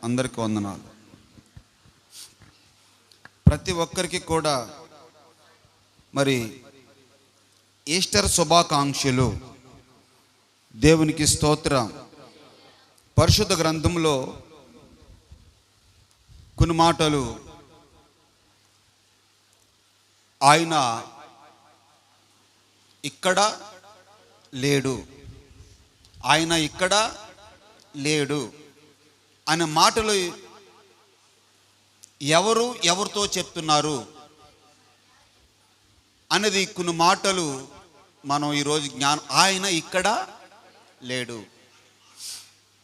అందరికీ వందనాలు. ప్రతి ఒక్కరికి కూడా మరి ఈస్టర్ శుభాకాంక్షలు. దేవునికి స్తోత్రం. పరిశుద్ధ గ్రంథంలో కొన్ని మాటలు, ఆయన ఇక్కడ లేడు, ఆయన ఇక్కడ లేడు అనే మాటలు ఎవరితో చెప్తున్నారు అనేది కొన్ని మాటలు మనం ఈరోజు ఆయన ఇక్కడ లేడు.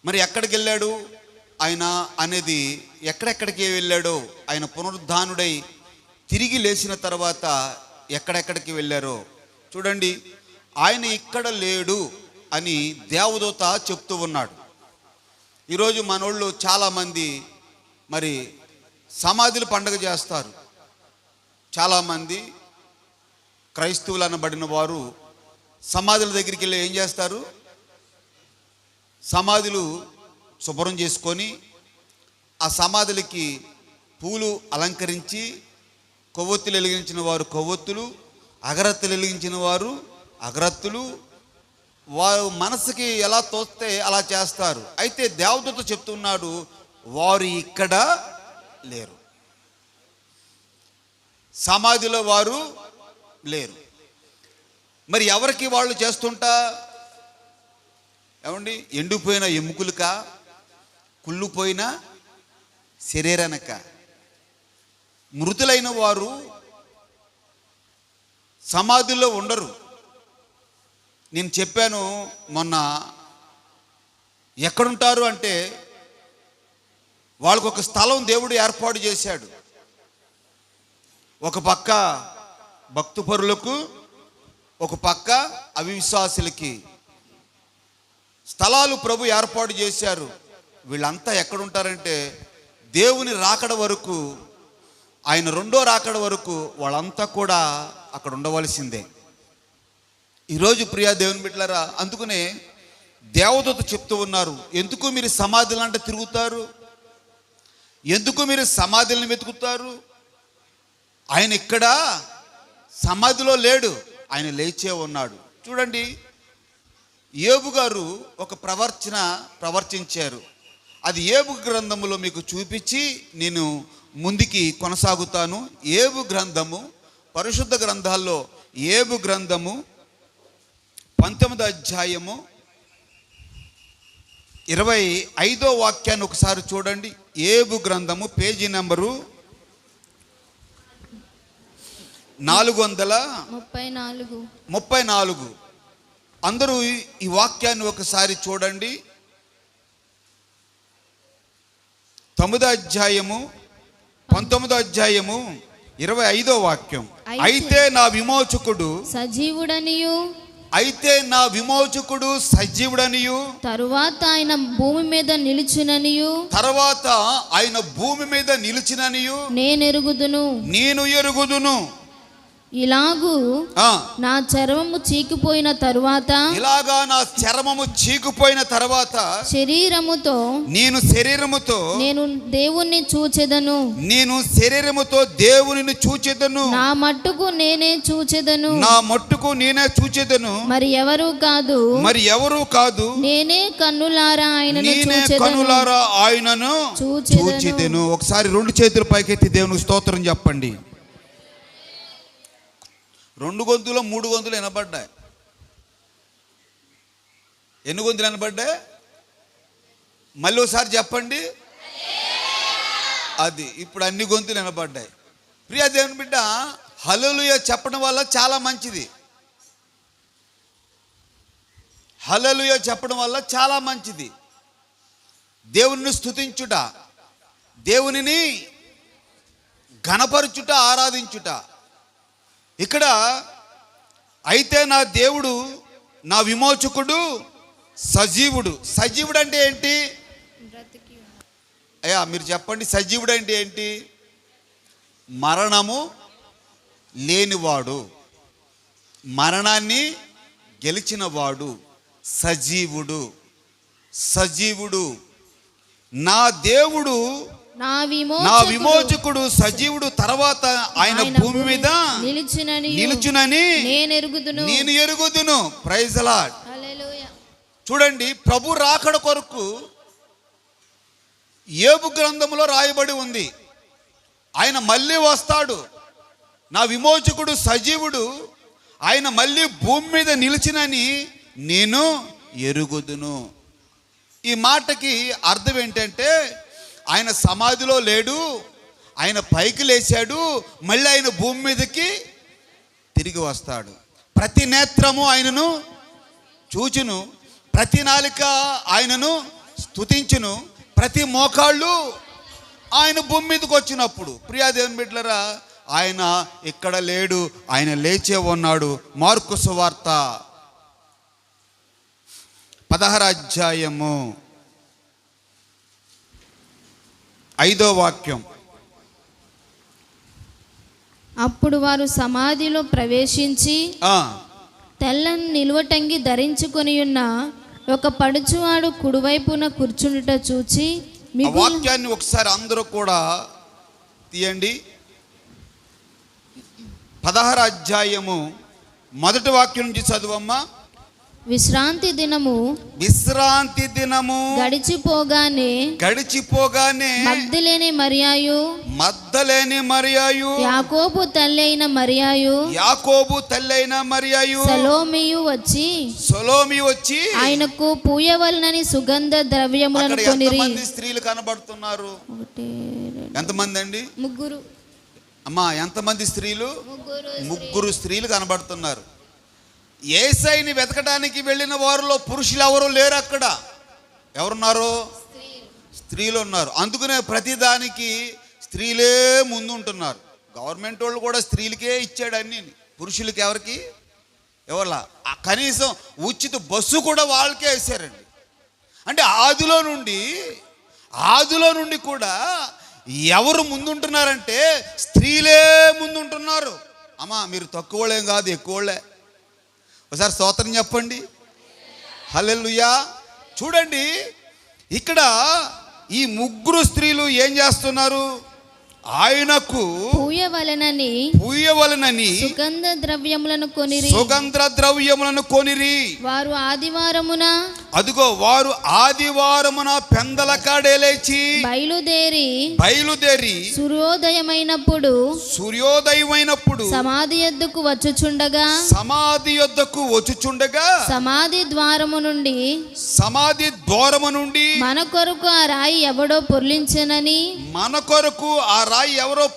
మరి ఎక్కడికి వెళ్ళాడు ఆయన అనేది, ఎక్కడెక్కడికి వెళ్ళాడో, ఆయన పునరుద్ధానుడై తిరిగి లేచిన తర్వాత ఎక్కడెక్కడికి వెళ్ళారో చూడండి. ఆయన ఇక్కడ లేడు అని దేవదూత చెప్తూ ఉన్నాడు. ఈరోజు మనోళ్ళు చాలామంది మరి సమాధుల పండుగ చేస్తారు. చాలామంది క్రైస్తవులు అనబడిన వారు సమాధుల దగ్గరికి వెళ్ళి ఏం చేస్తారు? సమాధులు శుభ్రం చేసుకొని ఆ సమాధులకి పూలు అలంకరించి, కొవ్వొత్తులు వెలిగించిన వారు కొవ్వొత్తులు, అగరత్తులు వెలిగించిన వారు అగరత్తులు, వారు మనసుకి ఎలా తోస్తే అలా చేస్తారు. అయితే దేవదూత చెప్తున్నాడు, వారు ఇక్కడ లేరు, సమాధిలో వారు లేరు. మరి ఎవరికి వాళ్ళు చేస్తుంటా? ఏమండి, ఎండిపోయిన ఎముకలుకా, కుళ్ళిపోయిన శరీరానిక? మృతులైన వారు సమాధిలో ఉండరు. నేను చెప్పాను మొన్న, ఎక్కడుంటారు అంటే వాళ్ళకు ఒక స్థలం దేవుడు ఏర్పాటు చేశాడు. ఒక పక్క భక్తిపరులకు, ఒక పక్క అవిశ్వాసులకి స్థలాలు ప్రభు ఏర్పాటు చేశారు. వీళ్ళంతా ఎక్కడుంటారంటే దేవుని రాకడ వరకు, ఆయన రెండో రాకడ వరకు వాళ్ళంతా కూడా అక్కడ ఉండవలసిందే. ఈరోజు ప్రియా దేవుని బిడ్డలారా, అందుకనే దేవదూత చెప్తూ ఉన్నారు, ఎందుకు మీరు సమాధులంటే తిరుగుతారు? ఎందుకు మీరు సమాధులను వెతుకుతారు? ఆయన ఇక్కడ సమాధిలో లేడు, ఆయన లేచే ఉన్నాడు. చూడండి, యోబు గారు ఒక ప్రవర్తించారు. అది యోబు గ్రంథములో మీకు చూపించి నేను ముందుకి కొనసాగుతాను. యోబు గ్రంథము, పరిశుద్ధ గ్రంథాల్లో యోబు గ్రంథము 19వ అధ్యాయము 25వ వాక్యాన్ని ఒకసారి చూడండి. యోబు గ్రంథము పేజీ నెంబరు 434. అందరూ ఈ వాక్యాన్ని ఒకసారి చూడండి. 19వ అధ్యాయము 25వ వాక్యం. అయితే నా విమోచకుడు సజీవుడనియు, తరువాత ఆయన భూమి మీద నిలిచిననియు నేను ఎరుగుదును. ఇలాగా నా చర్మము చీకిపోయిన తరువాత శరీరముతో నేను దేవుణ్ణి చూచెదను. నా మట్టుకు నేనే చూచెదను. మరి ఎవరు కాదు, నేనే కన్నులారా ఆయనను చూచెదను. ఒకసారి రెండు చేతులు పైకెత్తి దేవునికి స్తోత్రం చెప్పండి. 2 గొంతులు 3 గొంతులు వినబడ్డాయి. ఎన్ని గొంతులు వినబడ్డాయి? మళ్ళీ ఒకసారి చెప్పండి. అది ఇప్పుడు అన్ని గొంతులు వినబడ్డాయి. ప్రియా దేవుని బిడ్డ, హల్లెలూయా చెప్పడం వల్ల చాలా మంచిది. హల్లెలూయా చెప్పడం వల్ల చాలా మంచిది. దేవుని స్తుతించుట, దేవునిని ఘనపరచుట, ఆరాధించుట. ఇక్కడ అయితే నా దేవుడు, నా విమోచకుడు సజీవుడు. సజీవుడు అంటే ఏంటి? అయ్యా మీరు చెప్పండి, సజీవుడు అంటే ఏంటి? మరణము లేనివాడు, మరణాన్ని గెలిచినవాడు సజీవుడు. సజీవుడు నా దేవుడు నా నా విమోచకుడు సజీవుడు తర్వాత ఆయన భూమి మీద నిలుచునని నేను ఎరుగుదును. Praise the Lord. చూడండి, ప్రభు రాకడ కొరకు యోబు గ్రంథంలో రాయబడి ఉంది, ఆయన మళ్ళీ వస్తాడు, నా విమోచకుడు సజీవుడు, ఆయన మళ్ళీ భూమి మీద నిలిచినని నేను ఎరుగుదును. ఈ మాటకి అర్థం ఏంటంటే ఆయన సమాధిలో లేడు, ఆయన పైకి లేచాడు, మళ్ళీ ఆయన భూమి మీదకి తిరిగి వస్తాడు. ప్రతి నేత్రము ఆయనను చూచును, ప్రతి నాలిక ఆయనను స్తుతించును, ప్రతి మోకాళ్ళు ఆయన భూమి మీదకి వచ్చినప్పుడు. ప్రియా దేవుని బిడ్డలారా, ఆయన ఇక్కడ లేడు, ఆయన లేచే ఉన్నాడు. మార్కు సువార్త 16వ అధ్యాయము 5వ వాక్యం. అప్పుడు వారు సమాధిలో ప్రవేశించి తెల్లని నిలువటంగి ధరించుకొని ఉన్న ఒక పడుచువాడు కుడివైపున కూర్చుండుట చూచి. వాక్యాన్ని ఒకసారి అందరూ కూడా తీయండి. 16వ అధ్యాయము 1వ వాక్యం నుంచి చదువమ్మా. విశ్రాంతి దినము గడిచిపోగానే మగ్దలేని మరియాయు యాకోబు తల్లైన మరియాయు సలోమియు వచ్చి ఆయనకు పూయవలనని సుగంధ ద్రవ్యములను కొనిరి. స్త్రీలు కనబడుతున్నారు. ఎంతమంది అండి? ముగ్గురు. అమ్మా, ఎంతమంది స్త్రీలు? ముగ్గురు స్త్రీలు కనబడుతున్నారు. యేసయ్యని వెతకడానికి వెళ్ళిన వారిలో పురుషులు ఎవరు లేరు. అక్కడ ఎవరున్నారు? స్త్రీలు ఉన్నారు. అందుకనే ప్రతిదానికి స్త్రీలే ముందు ఉంటున్నారు. గవర్నమెంట్ వాళ్ళు కూడా స్త్రీలకే ఇచ్చాడు అన్ని, పురుషులకి ఎవరికి ఎవరిలా. కనీసం ఉచిత బస్సు కూడా వాళ్ళకే వేసారండి. అంటే ఆదిలో నుండి కూడా ఎవరు ముందుంటున్నారంటే స్త్రీలే ముందుంటున్నారు. అమ్మా, మీరు తక్కువ వాళ్ళేం కాదు, ఎక్కువ వాళ్ళే. ఒకసారి స్తోత్రం చెప్పండి. హల్లెలూయా. చూడండి, ఇక్కడ ఈ ముగ్గురు స్త్రీలు ఏం చేస్తున్నారు? ఆయనకు పూయవలనని సుగంధ ద్రవ్యములను కొనిరి. వారు ఆదివారమున పెందల కాడే లేచి బయలుదేరి సూర్యోదయమైనప్పుడు సమాధి యొద్దకు వచ్చుచుండగా సమాధి ద్వారము నుండి మన కొరకు ఆ రాయి ఎవడో పొర్లించెనని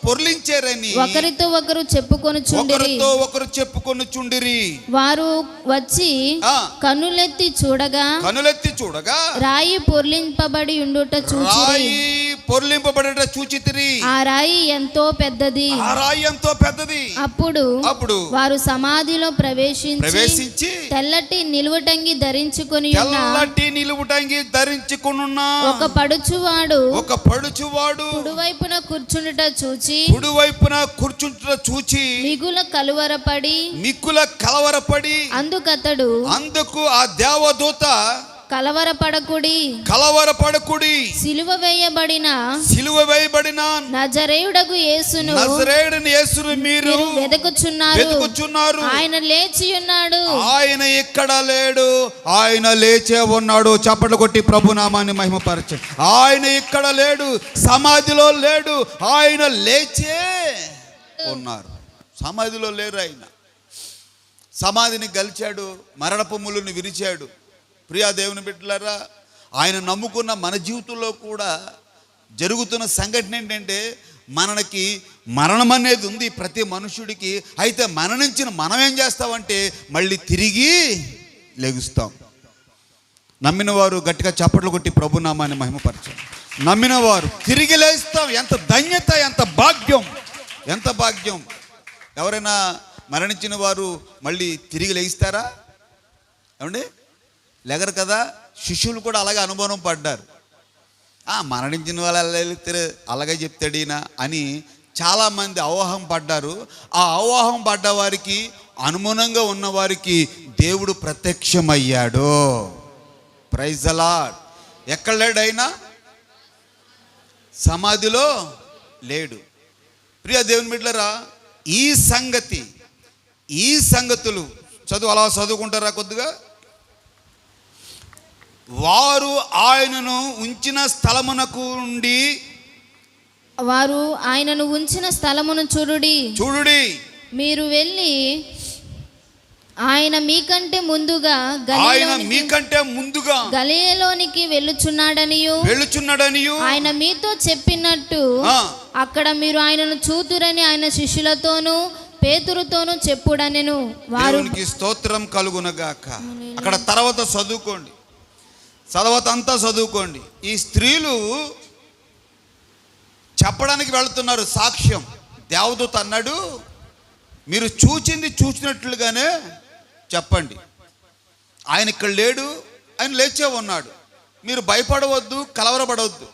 పొర్లించారని ఒకరితో ఒకరు చెప్పుకొనుచుండిరి. వారు వచ్చి కన్నులెత్తి చూడగా రాయి పొర్లింపబడి ఉండుట చూచితిరి. ఆ రాయి ఎంతో పెద్దది. అప్పుడు వారు సమాధిలో ప్రవేశించి తెల్లటి నిలువటంగి ధరించుకొని ఒక పడుచువాడు కుడివైపున కూర్చుండుట చూచి మిగుల కలవరపడి అందుకు ఆ దేవదూత కలవరపడకుడి సిలువ వేయబడిన నజరేయుడగు యేసును మీరు వెతుకుచున్నారు. ఆయన లేచి ఉన్నాడు. ఆయన ఇక్కడ లేడు, ఆయన లేచే ఉన్నాడు. చప్పట్లు కొట్టి ప్రభు నామాన్ని మహిమపరచండి. ఆయన ఇక్కడ లేడు, సమాధిలో లేడు, ఆయన లేచే ఉన్నారు. సమాధిలో లేరు. ఆయన సమాధిని గలిచాడు, మరణపు ముళ్ళుని విరిచాడు. ప్రియా దేవుని బిడ్డలారా, ఆయన నమ్ముకున్న మన జీవితంలో కూడా జరుగుతున్న సంఘటన ఏంటంటే, మనకి మరణం అనేది ఉంది ప్రతి మనుషుడికి. అయితే మరణించిన మనం ఏం చేస్తామంటే మళ్ళీ తిరిగి లెగుస్తాం. నమ్మిన వారు గట్టిగా చప్పట్లు కొట్టి ప్రభునామాన్ని మహిమపరచండి. నమ్మిన వారు తిరిగి లేస్తాం. ఎంత ధన్యత, ఎంత భాగ్యం. ఎవరైనా మరణించిన వారు మళ్ళీ తిరిగి లేస్తారా? ఏమండి, లేగరు కదా. శిష్యులు కూడా అలాగే అనుభవం పడ్డారు. మరణించిన వాళ్ళు అలాగే చెప్తాడీనా అని చాలామంది అవాహం పడ్డారు. ఆ అవాహం పడ్డ వారికి, అనుమానంగా ఉన్నవారికి దేవుడు ప్రత్యక్షమయ్యాడు. Praise the Lord. ఎక్కడ లేడు ఆయన? సమాధిలో లేడు. ప్రియ దేవుని బిడ్డలారా, ఈ సంగతులు అలా చదువుకుంటారా కొద్దిగా. వారు ఆయనను ఉంచిన స్థలమును చూడుడి. మీరు వెళ్ళి ఆయన మీకంటే ముందుగా గలిలయలోనికి వెళ్ళుచున్నాడనియు ఆయన మీతో చెప్పినట్టు అక్కడ మీరు ఆయనను చూతురని ఆయన శిష్యులతోనూ పేతురుతోనూ చెప్పుడనెను. వారికి స్తోత్రం కలుగునగాక. అక్కడ తర్వాత అంతా చదువుకోండి. ఈ స్త్రీలు చెప్పడానికి వెళుతున్నారు సాక్ష్యం. దేవదూత అన్నాడు, మీరు చూచినట్లుగానే చెప్పండి. ఆయన ఇక్కడ లేడు, ఆయన లేచే ఉన్నాడు. మీరు భయపడవద్దు, కలవరపడవద్దు.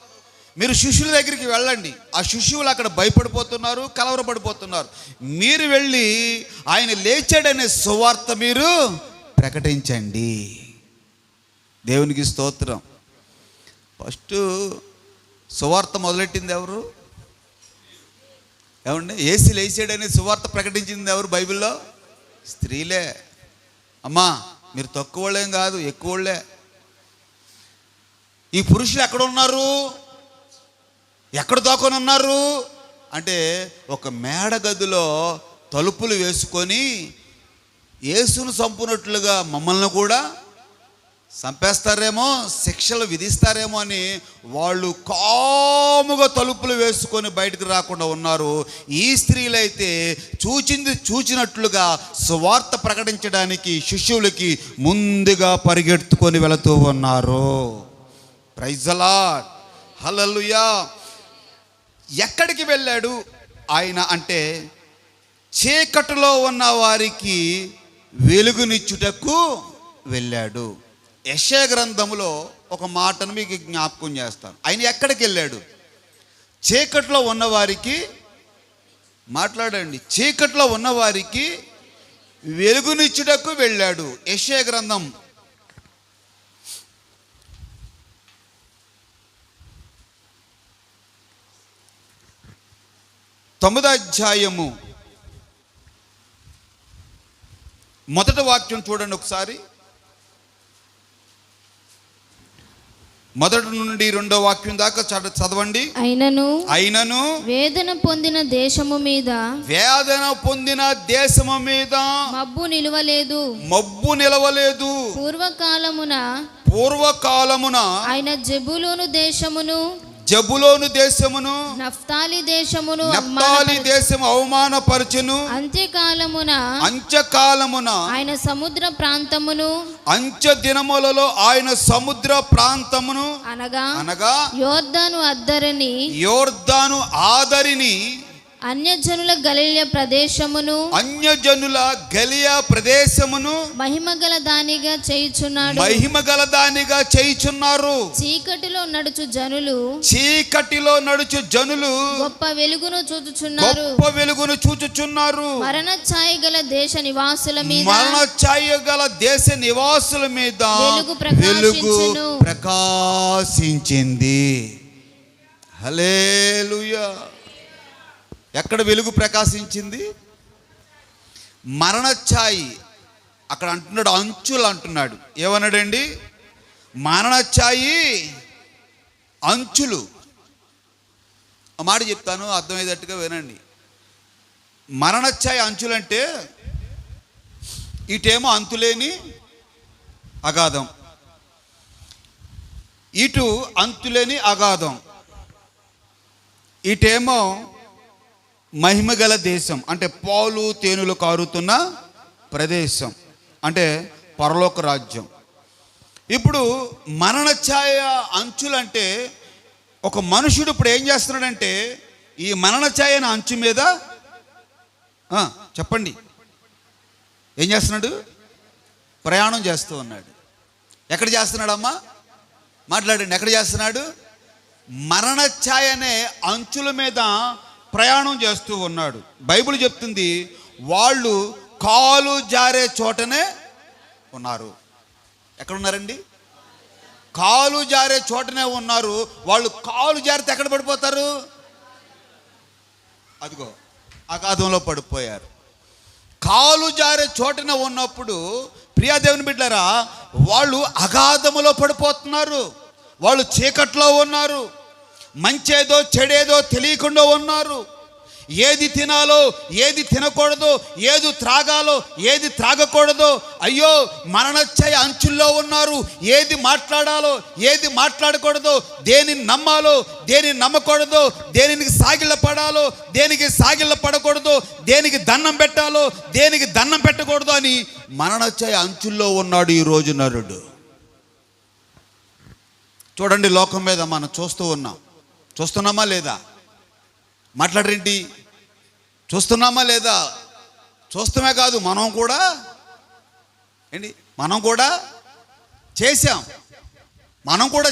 మీరు శిష్యుల దగ్గరికి వెళ్ళండి. ఆ శిష్యులు అక్కడ భయపడిపోతున్నారు, కలవరపడిపోతున్నారు. మీరు వెళ్ళి ఆయన లేచాడనే సువార్త మీరు ప్రకటించండి. దేవునికి స్తోత్రం. ఫస్ట్ సువార్త మొదలెట్టింది ఎవరు? ఏమండి? యేసు లేచాడనే సువార్త ప్రకటించింది ఎవరు బైబిల్లో? స్త్రీలే. అమ్మా, మీరు తక్కువ వాళ్ళేం కాదు, ఎక్కువ వాళ్ళే. ఈ పురుషులు ఎక్కడ ఉన్నారు? ఎక్కడ దాకొని ఉన్నారు అంటే, ఒక మేడ గదిలో తలుపులు వేసుకొని యేసును చంపునట్లుగా మమ్మల్ని కూడా చంపేస్తారేమో, శిక్షలు విధిస్తారేమో అని వాళ్ళు కాముగా తలుపులు వేసుకొని బయటకు రాకుండా ఉన్నారు. ఈ స్త్రీలైతే చూచినట్లుగా సువార్త ప్రకటించడానికి శిష్యులకి ముందుగా పరిగెత్తుకొని వెళుతూ ఉన్నారు. ప్రైజ్ ది లార్డ్, హల్లెలూయా. ఎక్కడికి వెళ్ళాడు ఆయన అంటే, చీకటిలో ఉన్న వారికి వెలుగునిచ్చుటకు వెళ్ళాడు. యెషయా గ్రంథములో ఒక మాటను మీకు జ్ఞాపకం చేస్తాను. ఆయన ఎక్కడికి వెళ్ళాడు? చీకట్లో ఉన్నవారికి, మాట్లాడండి, చీకట్లో ఉన్నవారికి వెలుగునిచ్చుటకు వెళ్ళాడు. యెషయా గ్రంథం 9వ అధ్యాయము మొదటి వాక్యం చూడండి ఒకసారి. మొదటి నుండి 2వ వాక్యం దాకా చదవండి. అయినను వేదన పొందిన దేశము మీద మబ్బు నిలవలేదు. పూర్వకాలమున ఆయన జబులోను దేశమును నఫ్తాలి దేశము అవమానపరచును. అంత్యకాలమున ఆయన సముద్ర ప్రాంతమును, అంత్య దినములలో ఆయన సముద్ర ప్రాంతమును అనగా యోర్దాను ఆదరిని అన్యజనుల గలిలయ ప్రదేశమును మహిమగల దానిగా చేయుచున్నారు. చీకటిలో నడుచు జనులు గొప్ప వెలుగును చూచుచున్నారు. మరణ ఛాయ గల దేశ నివాసుల మీద వెలుగు ప్రకాశించింది. హల్లెలూయా. ఎక్కడ వెలుగు ప్రకాశించింది? మరణఛాయి. అక్కడ అంటున్నాడు అంచులు అంటున్నాడు. ఏమన్నాడండి? మరణఛాయి అంచులు. ఆ మాట చెప్తాను, అర్థమయ్యేటట్టుగా వినండి. మరణఛాయి అంచులంటే ఇటేమో అంతులేని అగాధం, ఇటు అంతులేని అగాధం, ఇటేమో మహిమగల దేశం అంటే పాలు తేనెలు కారుతున్న ప్రదేశం, అంటే పరలోక రాజ్యం. ఇప్పుడు మరణఛాయ అంచులంటే ఒక మనుషుడు ఇప్పుడు ఏం చేస్తున్నాడంటే, ఈ మరణఛాయ అంచు మీద చెప్పండి ఏం చేస్తున్నాడు? ప్రయాణం చేస్తూ ఉన్నాడు. ఎక్కడ చేస్తున్నాడమ్మా? మాట్లాడండి. ఎక్కడ చేస్తున్నాడు? మరణఛాయ అనే అంచుల మీద ప్రయాణం చేస్తూ ఉన్నాడు. బైబిల్ చెప్తుంది వాళ్ళు కాలు జారే చోటనే ఉన్నారు. ఎక్కడున్నారండి? కాలు జారే చోటనే ఉన్నారు. వాళ్ళు కాలు జారితే ఎక్కడ పడిపోతారు? అదిగో అగాధంలో పడిపోయారు. కాలు జారే చోటన ఉన్నప్పుడు ప్రియా దేవుని బిడ్డలారా, వాళ్ళు అగాధములో పడిపోతున్నారు. వాళ్ళు చీకట్లో ఉన్నారు. మంచేదో చెడేదో తెలియకుండా ఉన్నారు. ఏది తినాలో ఏది తినకూడదో, ఏది త్రాగాలో ఏది త్రాగకూడదో, అయ్యో మరణఛాయ అంచుల్లో ఉన్నారు. ఏది మాట్లాడాలో ఏది మాట్లాడకూడదో, దేనిని నమ్మాలో దేనిని నమ్మకూడదో, దేనికి సాగిళ్ళ పడాలో దేనికి సాగిళ్ళ పడకూడదో, దేనికి దండం పెట్టాలో దేనికి దండం పెట్టకూడదు అని మరణఛాయ అంచుల్లో ఉన్నాడు ఈరోజు నరుడు. చూడండి, లోకం మీద మనం చూస్తున్నామా లేదా? మాట్లాడరేంటి? చూస్తున్నామా లేదా? చూస్తమే కాదు, మనం కూడా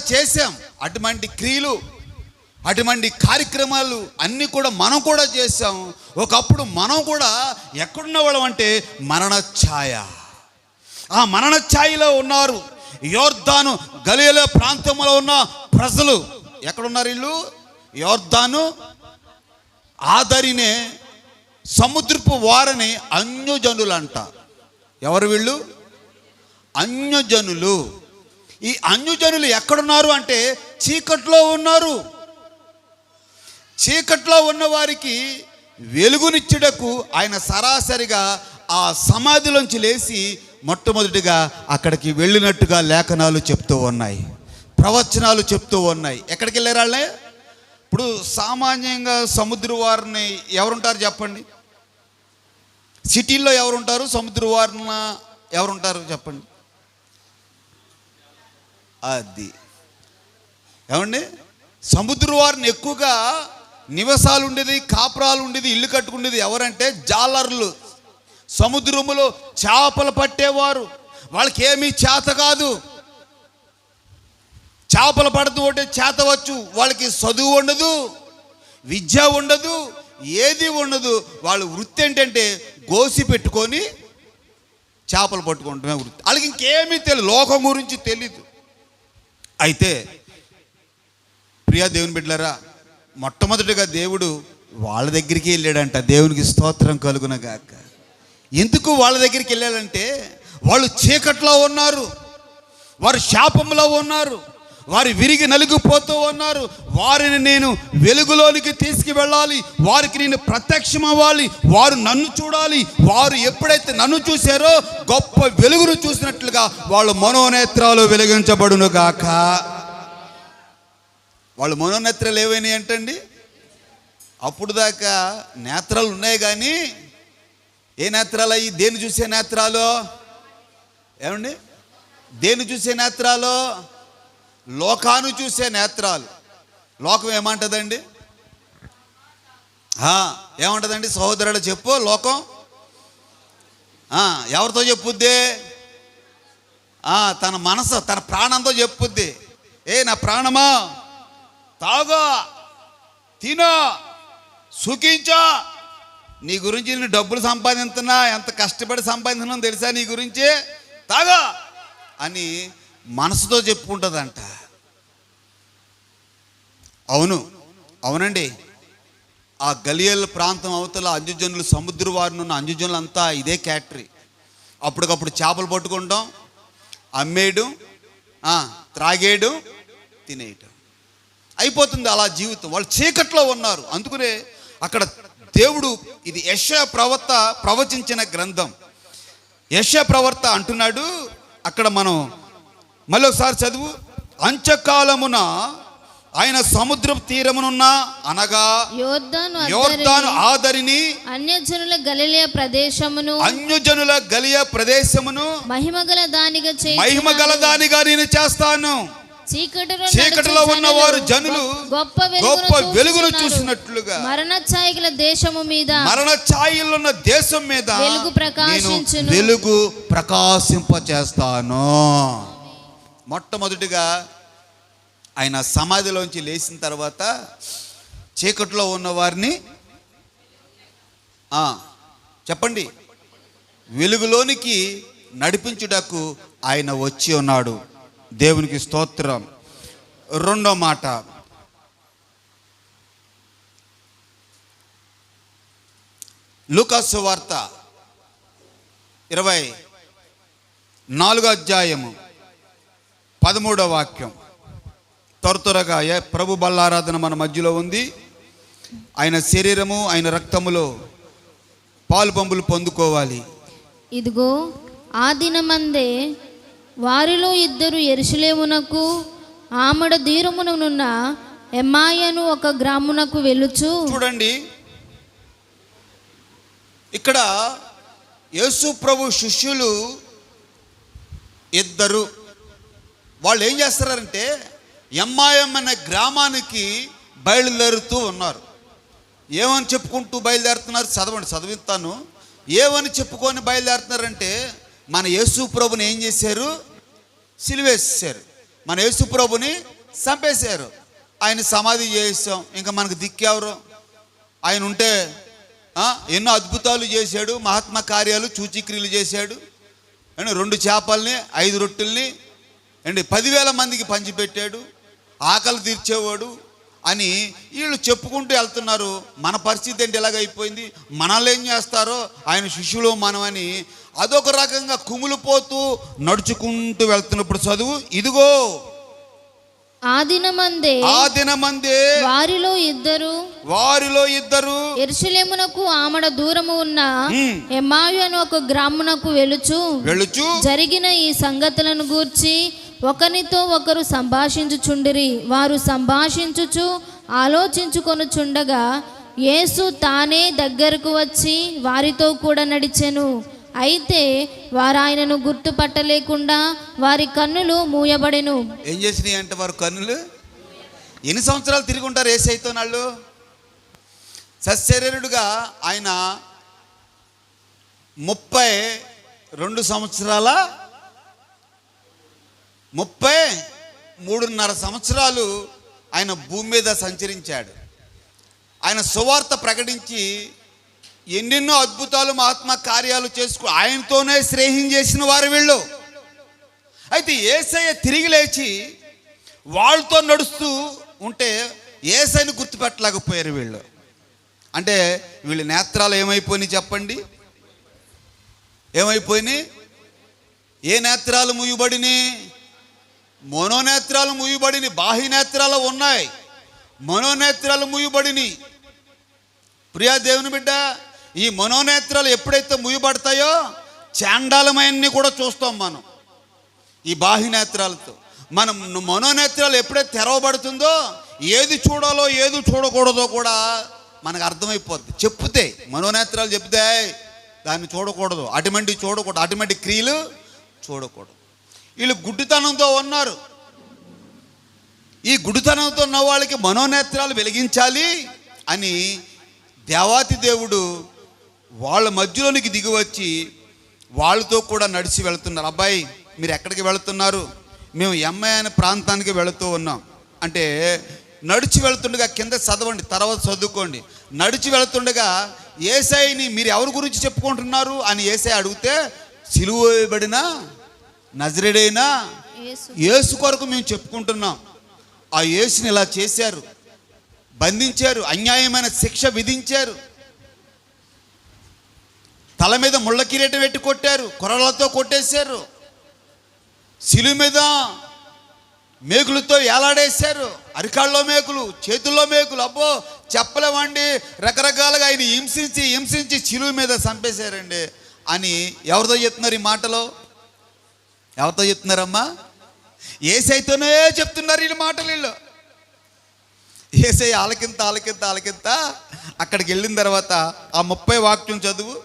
చేశాం. అటువంటి క్రియలు, అటువంటి కార్యక్రమాలు అన్నీ కూడా మనం కూడా చేశాం. ఒకప్పుడు మనం కూడా ఎక్కడున్న వాళ్ళం అంటే మరణఛాయ. ఆ మరణఛాయలో ఉన్నారు. యోర్దాను గలిలయ ప్రాంతంలో ఉన్న ప్రజలు ఎక్కడున్నారు? వీళ్ళు యోర్దాను ఆదరినే సముద్రపు వారని అన్యజనులు అంట. ఎవరు వీళ్ళు? అన్యజనులు. ఈ అన్యజనులు ఎక్కడున్నారు అంటే చీకట్లో ఉన్నారు. చీకట్లో ఉన్న వారికి వెలుగునిచ్చుటకు ఆయన సరాసరిగా ఆ సమాధిలోంచి లేచి మొట్టమొదటిగా అక్కడికి వెళ్ళినట్టుగా లేఖనాలు చెప్తూ ఉన్నాయి, ప్రవచనాలు చెప్తూ ఉన్నాయి. ఎక్కడికి వెళ్ళారు వాళ్ళే? ఇప్పుడు సామాన్యంగా సముద్ర వారిని ఎవరుంటారు చెప్పండి? సిటీల్లో ఎవరుంటారు? సముద్ర వారిన ఎవరుంటారు చెప్పండి? అది ఏమండి, సముద్ర వారిని ఎక్కువగా నివాసాలు ఉండేది, కాపురాలు ఉండేది, ఇల్లు కట్టుకునేది ఎవరంటే జాలర్లు. సముద్రములో చేపలు పట్టేవారు. వాళ్ళకి ఏమీ చేత కాదు. చేపలు పడుతూ ఉంటే చేతవచ్చు. వాళ్ళకి చదువు ఉండదు, విద్య ఉండదు, ఏది ఉండదు. వాళ్ళ వృత్తి ఏంటంటే గోసి పెట్టుకొని చేపలు పట్టుకుంటమే వృత్తి. వాళ్ళకి ఇంకేమీ తెలియదు, లోకం గురించి తెలీదు. అయితే ప్రియా దేవుని బిడ్డలారా, మొట్టమొదటిగా దేవుడు వాళ్ళ దగ్గరికి వెళ్ళాడంట. దేవునికి స్తోత్రం కలుగునగాక. ఎందుకు వాళ్ళ దగ్గరికి వెళ్ళాడంటే వాళ్ళు చీకట్లో ఉన్నారు, వారు శాపంలో ఉన్నారు, వారు విరిగి నలిగిపోతూ ఉన్నారు. వారిని నేను వెలుగులోనికి తీసుకువెళ్ళాలి, వారికి నేను ప్రత్యక్షం అవ్వాలి, వారు నన్ను చూడాలి. వారు ఎప్పుడైతే నన్ను చూశారో గొప్ప వెలుగును చూసినట్లుగా వాళ్ళ మనోనేత్రాలు వెలిగించబడును గాక. వాళ్ళ మనోనేత్రాలు ఏవైనాయి అంటండి? అప్పుడు దాకా నేత్రాలు ఉన్నాయి, కానీ ఏ నేత్రాలు అయ్యి? దేన్ని చూసే నేత్రాలు? ఏమండి, దేన్ని చూసే నేత్రాలు? లోకాను చూసే నేత్రాలు. లోకం ఏమంటుందండి? ఏమంటుందండి? సహోదరుడు చెప్పు. లోకం ఎవరితో చెప్పుద్ది? తన మనసు, తన ప్రాణంతో చెప్పుద్ది. నా ప్రాణమా, తాగో, తినో, సుఖించో. నీ గురించి నేను డబ్బులు సంపాదిస్తున్నా, ఎంత కష్టపడి సంపాదించున్నా తెలుసా నీ గురించి, తాగో అని మనసుతో చెప్పుకుంటుందంట. అవునండి. ఆ గలియల్ ప్రాంతం అవతల అంజుజనులు, సముద్ర వారిని ఉన్న అంజుజనులు అంతా ఇదే క్యాటరీ. అప్పటికప్పుడు చేపలు పట్టుకుంటాం, అమ్మేయడం, త్రాగేయడం, తినేయటం అయిపోతుంది. అలా జీవితం. వాళ్ళు చీకట్లో ఉన్నారు. అందుకనే అక్కడ దేవుడు, ఇది యెషయా ప్రవక్త ప్రవచించిన గ్రంథం. యెషయా ప్రవక్త అంటున్నాడు అక్కడ, మనం మళ్ళీ ఒకసారి చదువు. అంత్యకాలమున ఆయన సముద్ర తీరమునున్న అనగా యోర్దాను ఆదరిని అన్యజనుల గలిలయ ప్రదేశమును మహిమగల దానిగా నేను చేస్తాను. చీకటిలో ఉన్నవారు జనులు గొప్ప వెలుగును చూసినట్లుగా మరణఛాయల దేశము మీద, మరణఛాయలున్న దేశం మీద వెలుగు ప్రకాశింపచేస్తాను. మొట్టమొదటిగా ఆయన సమాధిలోంచి లేచిన తర్వాత చీకట్లో ఉన్న వారిని చెప్పండి, వెలుగులోనికి నడిపించుటకు ఆయన వచ్చి ఉన్నాడు. దేవునికి స్తోత్రం. రెండో మాట, లూకా సువార్త 24వ అధ్యాయము 13వ వాక్యం. త్వరగా ప్రభు బల్లారాధన మన మధ్యలో ఉంది. ఆయన శరీరము ఆయన రక్తములో పాలు పంపులు పొందుకోవాలి. ఇదిగో ఆ దినమందే వారిలో ఇద్దరు యెరూషలేమునకు ఆమడ దూరమునున్న ఎమ్మాయను ఒక గ్రామునకు వెళ్ళుచు. చూడండి, ఇక్కడ యేసు ప్రభు శిష్యులు ఇద్దరు, వాళ్ళు ఏం చేస్తారంటే ఎమ్మాయం అనే గ్రామానికి బయలుదేరుతూ ఉన్నారు. ఏమని చెప్పుకుంటూ బయలుదేరుతున్నారు? చదివిస్తాను. ఏమని చెప్పుకొని బయలుదేరుతున్నారంటే, మన యేసు ప్రభుని ఏం చేశారు? సిలువేసేశారు. మన యేసు ప్రభుని చంపేశారు. ఆయన సమాధి చేసాం, ఇంకా మనకు దిక్కెవరు? ఆయన ఉంటే ఎన్నో అద్భుతాలు చేశాడు, మహాత్మ కార్యాలు సూచక్రియలు చేశాడు. 2 చేపల్ని 5 రొట్టెల్ని 10,000 మందికి పంచిపెట్టాడు, ఆకలి తీర్చేవాడు అని వీళ్ళు చెప్పుకుంటూ వెళ్తున్నారు. మన పరిస్థితి ఏంటి ఎలాగైపోయింది? మనల్ని ఏం చేస్తారో ఆయన శిష్యులు మనమని అదొక రకంగా కుమిలిపోతూ నడుచుకుంటూ వెళ్తున్నప్పుడు చదువు, ఇదిగో ఆ దినమందే వారిలో ఇద్దరు యెరూషలేమునకు ఆమడ దూరము ఉన్న ఎమ్మాయు అను ఒక గ్రామునకు వెళ్ళుచు జరిగిన ఈ సంగతులను గూర్చి ఒకనితో ఒకరు సంభాషించుచుండిరి. వారు సంభాషించుచు ఆలోచించుకొనుచుండగా యేసు తానే దగ్గరకు వచ్చి వారితో కూడా నడిచెను. అయితే వారు ఆయనను గుర్తుపట్టలేకుండా వారి కన్నులు మూయబడెను. ఏం చేసినాయి అంటే వారి కన్నులు? ఎన్ని సంవత్సరాలు తిరిగి ఉంటారు యేసయ్యతో వాళ్ళు? సశరీరుడుగా ఆయన 32 సంవత్సరాల 33.5 సంవత్సరాలు ఆయన భూమి మీద సంచరించాడు. ఆయన సువార్త ప్రకటించి ఎన్నెన్నో అద్భుతాలు మహాత్మ కార్యాలు చేసుకు ఆయనతోనే స్నేహం చేసిన వారు వీళ్ళు. అయితే యేసయ్య తిరిగి లేచి వాళ్ళతో నడుస్తూ ఉంటే యేసయ్యను గుర్తుపెట్టలేకపోయారు వీళ్ళు. అంటే వీళ్ళ నేత్రాలు ఏమైపోయినాయి చెప్పండి? ఏమైపోయినాయి? ఏ నేత్రాలు మూయబడినాయి? మనోనేత్రాలు మూయబడినాయి. బాహ్య నేత్రాలు ఉన్నాయి, మనోనేత్రాలు మూయబడినాయి. ప్రియా దేవుని బిడ్డ, ఈ మనోనేత్రాలు ఎప్పుడైతే మూయబడతాయో చాండాలమయన్ని కూడా చూస్తాం మనం ఈ బాహ్య నేత్రాలతో. మనం మనోనేత్రాలు ఎప్పుడైతే తెరవబడుతుందో ఏది చూడాలో ఏది చూడకూడదో కూడా మనకు అర్థమైపోద్ది. చెప్తే మనోనేత్రాలు చెప్తే దాన్ని చూడకూడదు, అటువంటి చూడకూడదు, అటువంటి క్రియలు చూడకూడదు. వీళ్ళు గుడ్డితనంతో ఉన్నారు. ఈ గుడ్డితనంతో ఉన్న వాళ్ళకి మనోనేత్రాలు వెలిగించాలి అని దేవాతి దేవుడు వాళ్ళ మధ్యలోనికి దిగి వచ్చి వాళ్ళతో కూడా నడిచి వెళుతున్నారు. అబ్బాయి మీరు ఎక్కడికి వెళుతున్నారు? మేము ఎమ్మాయి అనే ప్రాంతానికి వెళుతూ ఉన్నాం అంటే, నడిచి వెళుతుండగా కింద చదవండి, తర్వాత చదువుకోండి. నడిచి వెళుతుండగా యేసయ్యని మీరు ఎవరి గురించి చెప్పుకుంటున్నారు అని యేసయ్య అడిగితే, సిలువ వేయబడిన నజరేయుడైన యేసు కొరకు మేము చెప్పుకుంటున్నాం. ఆ యేసుని ఇలా చేశారు, బంధించారు, అన్యాయమైన శిక్ష విధించారు, తల మీద ముళ్ళ కిరీటం పెట్టి కొట్టారు, కొరలతో కొట్టేశారు, సిలువ మీద మేకులతో ఏలాడేశారు, అరికాళ్ళలో మేకులు, చేతుల్లో మేకులు, అబ్బో చెప్పలేమండి. రకరకాలుగా ఆయన హింసించి సిలువ మీద చంపేశారండి అని ఎవరితో చెప్తున్నారు? ఈ మాటలో ఎవరితో చెప్తున్నారమ్మా? యేసయ్యతోనే చెప్తున్నారు ఈ మాటలు వీళ్ళు. యేసయ్య ఆలకింత అక్కడికి వెళ్ళిన తర్వాత ఆ 30 వాక్యం చదువు.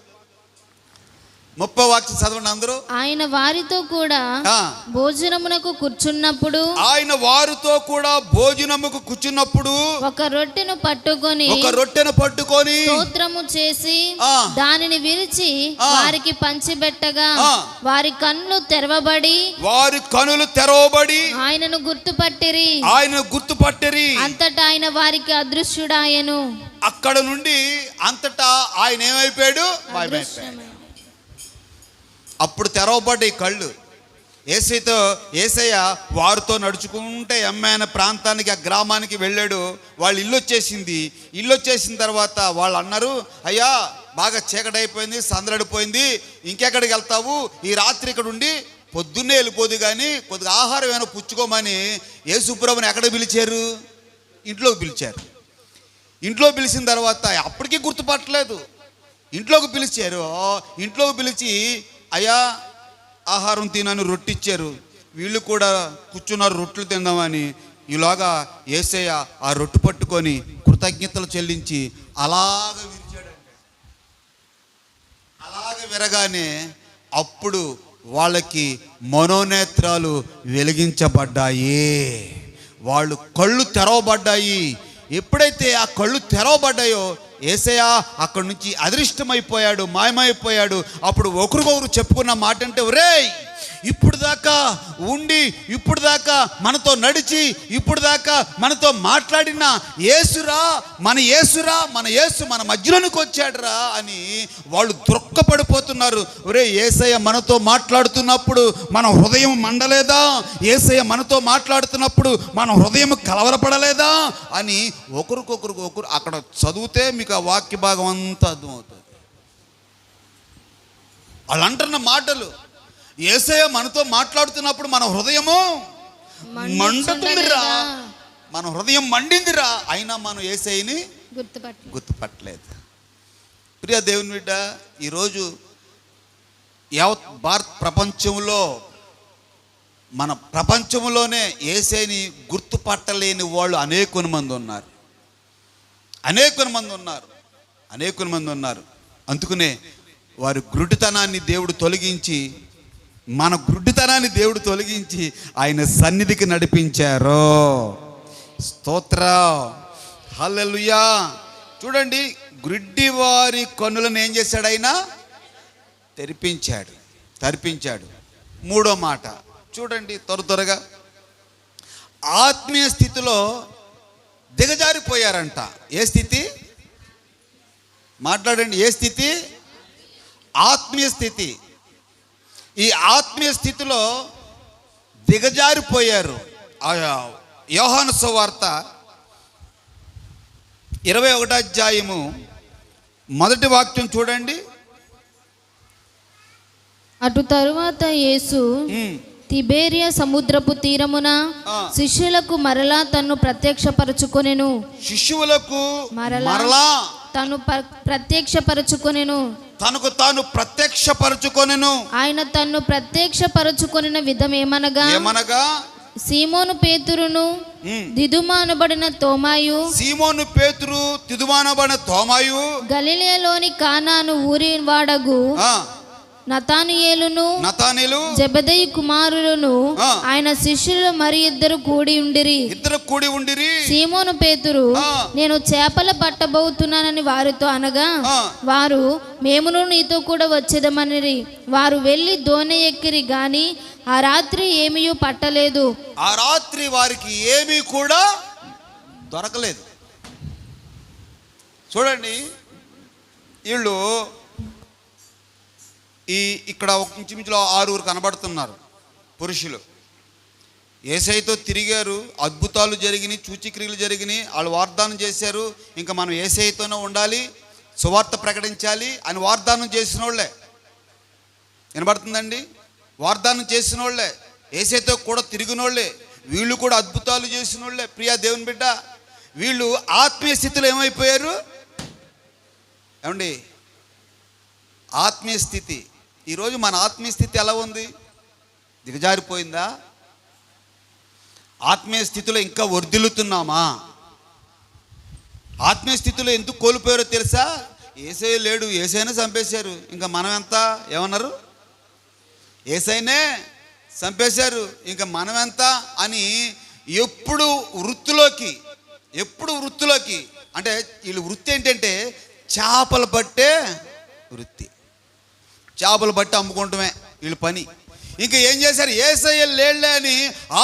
30 వాక్యం చదవండి అందరూ. ఆయన వారితో కూడా భోజనమునకు కూర్చున్నప్పుడు ఒక రొట్టెను పట్టుకొని స్తోత్రము చేసి దానిని విరిచి వారికి పంచిబెట్టగా వారి కన్నులు తెరవబడి ఆయనను గుర్తుపట్టిరి. అంతటా ఆయన వారికి అదృశ్యుడాయెను. అక్కడ నుండి అంతటా ఆయన ఏమైపోయాడు? అప్పుడు తెరవబడ్డాయి కళ్ళు. యేసయ్య వారితో నడుచుకుంటే ఎమ్మైన ప్రాంతానికి, ఆ గ్రామానికి వెళ్ళాడు. వాళ్ళు ఇల్లు వచ్చేసిన తర్వాత వాళ్ళు అన్నారు, అయ్యా బాగా చీకటైపోయింది, సందడిపోయింది, ఇంకెక్కడికి వెళ్తావు, ఈ రాత్రి ఇక్కడ ఉండి పొద్దున్నే వెళ్ళిపోదు కానీ కొద్దిగా ఆహారం ఏమైనా పుచ్చుకోమని యేసుప్రభుని ఎక్కడ పిలిచారు? ఇంట్లోకి పిలిచారు. ఇంట్లో పిలిచిన తర్వాత అప్పటికీ గుర్తుపట్టలేదు. ఇంట్లోకి పిలిచి అయ్యా ఆహారం తినని రొట్టిచ్చారు. వీళ్ళు కూడా కూర్చున్నారు రొట్టెలు తిందామని. ఈలోగా యేసయ్య ఆ రొట్టె పట్టుకొని కృతజ్ఞతలు చెల్లించి అలాగ విరిచాడండి. అలాగ విరగానే అప్పుడు వాళ్ళకి మనోనేత్రాలు వెలిగించబడ్డాయి. వాళ్ళు కళ్ళు తెరవబడ్డాయి. ఎప్పుడైతే ఆ కళ్ళు తెరవబడ్డాయో యేసయ్య అక్కడి నుంచి అదృష్టమైపోయాడు, మాయమైపోయాడు. అప్పుడు ఒకరికొకరు చెప్పుకున్న మాట అంటే, ఒరేయ్ ఇప్పుడు దాకా ఉండి, ఇప్పుడు దాకా మనతో నడిచి, ఇప్పుడు దాకా మనతో మాట్లాడిన యేసురా, మన యేసు మన మధ్యలోనికి వచ్చాడురా అని వాళ్ళు దుఃఖపడిపోతున్నారు. ఒరే యేసయ్య మనతో మాట్లాడుతున్నప్పుడు మన హృదయం మండలేదా? యేసయ్య మనతో మాట్లాడుతున్నప్పుడు మన హృదయం కలవరపడలేదా అని ఒకరు అక్కడ చదివితే మీకు ఆ వాక్య భాగం అంతా అర్థమవుతుంది. వాళ్ళు అంటున్న మాటలు, యేసయ్య మనతో మాట్లాడుతున్నప్పుడు మన హృదయము మండుతుందిరా, మన హృదయం మండిందిరా, అయినా మనం యేసయ్యని గుర్తుపట్టలేదు. ప్రియ దేవుని బిడ్డ, ఈరోజు యావత్ భారత ప్రపంచంలో, మన ప్రపంచంలోనే యేసయ్యని గుర్తుపట్టలేని వాళ్ళు అనేక మంది ఉన్నారు. అందుకనే వారి గుడ్డితనాన్ని దేవుడు తొలగించి, మన గుడ్డితనాన్ని దేవుడు తొలగించి ఆయన సన్నిధికి నడిపించారు. స్తోత్రం, హల్లెలూయా. చూడండి, గుడ్డి వారి కన్నులను ఏం చేశాడు? ఆయన తెరిపించాడు. మూడో మాట చూడండి త్వరగా. ఆత్మీయ స్థితిలో దిగజారిపోయారంట. ఏ స్థితి? మాట్లాడండి. ఏ స్థితి? ఆత్మీయ స్థితి. ఈ ఆత్మీయ స్థితిలో దిగజారిపోయారు. యోహాను సువార్త 21వ అధ్యాయము 1వ వాక్యం చూడండి. అటు తరువాత యేసు తిబేరియా సముద్రపు తీరమున శిష్యులకు మరలా తన్ను ప్రత్యక్షపరచుకొనెను. తను ప్రత్యక్షపరచుకొనెను. తనకు తాను ప్రత్యక్షపరచుకొనెను. ఆయన తన్ను ప్రత్యక్షపరచుకొనిన విధం ఏమనగా సీమోను పేతురును దిదుమానబడిన తోమాయు, గలిలయలోని కానాను ఊరి వాడగు నతానియేలును జెబెదయి కుమారులను ఆయన శిష్యులు మరి ఇద్దరు కూడి ఉండిరి. సీమోను పేతురు, నేను చేపల పట్టబోతున్నానని వారితో అనగా, వారు మేమును నీతో కూడా వచ్చేదమనిరి. వారు వెళ్ళి దోణి ఎక్కిరి గాని ఆ రాత్రి ఏమీ పట్టలేదు. ఆ రాత్రి వారికి ఏమీ కూడా దొరకలేదు. చూడండి, వీళ్ళు ఇక్కడ ఒక ఇంచుమించులో 6 కనబడుతున్నారు పురుషులు. యేసయ్యతో తిరిగారు, అద్భుతాలు జరిగినాయి, సూచక్రియలు జరిగినాయి, వాళ్ళు వాగ్దానం చేశారు, ఇంకా మనం యేసయ్యతోనే ఉండాలి, సువార్త ప్రకటించాలి అని వాగ్దానం చేసిన వాళ్ళే. వినబడుతుందండి? వాగ్దానం చేసిన వాళ్ళే, యేసయ్యతో కూడా తిరిగిన వాళ్ళే, వీళ్ళు కూడా అద్భుతాలు చేసిన వాళ్ళే. ప్రియా దేవుని బిడ్డ, వీళ్ళు ఆత్మీయ స్థితిలో ఏమైపోయారు? ఏమండి, ఆత్మీయ స్థితి. ఈరోజు మన ఆత్మీయ స్థితి ఎలా ఉంది? దిగజారిపోయిందా? ఆత్మీయ స్థితిలో ఇంకా వర్ధిల్లుతున్నామా? ఆత్మీయ స్థితిలో ఎందుకు కోల్పోయారో తెలుసా? యేసయ్య లేడు, యేసయ్యనే చంపేశారు, ఇంకా మనం ఎంత? ఏమన్నారు? యేసయ్యనే చంపేశారు, ఇంకా మనం ఎంత అని ఎప్పుడు వృత్తిలోకి అంటే వీళ్ళు వృత్తి ఏంటంటే చేపలు పట్టే వృత్తి. చేపలు పట్టి అమ్ముకుంటమే వీళ్ళ పని. ఇంకా ఏం చేశారు? యేసయ్య లేళ్లే అని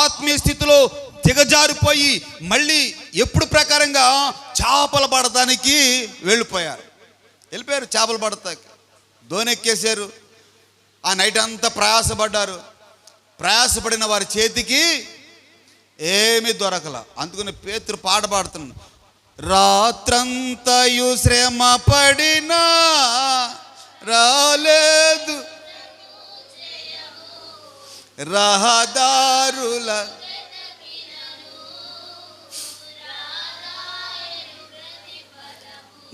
ఆత్మీయ స్థితిలో దిగజారిపోయి మళ్ళీ ఎప్పుడు ప్రకారంగా చేపలు పడటానికి వెళ్ళిపోయారు. చేపలు పడతాకి దోణి ఎక్కేశారు. ఆ నైట్ అంతా ప్రయాసపడ్డారు. ప్రయాసపడిన వారి చేతికి ఏమీ దొరకల. అందుకని పేతురు పాట పాడుతున్నాడు, రాత్రంతయు శ్రమ పడినా రాలేదు రహదారుల.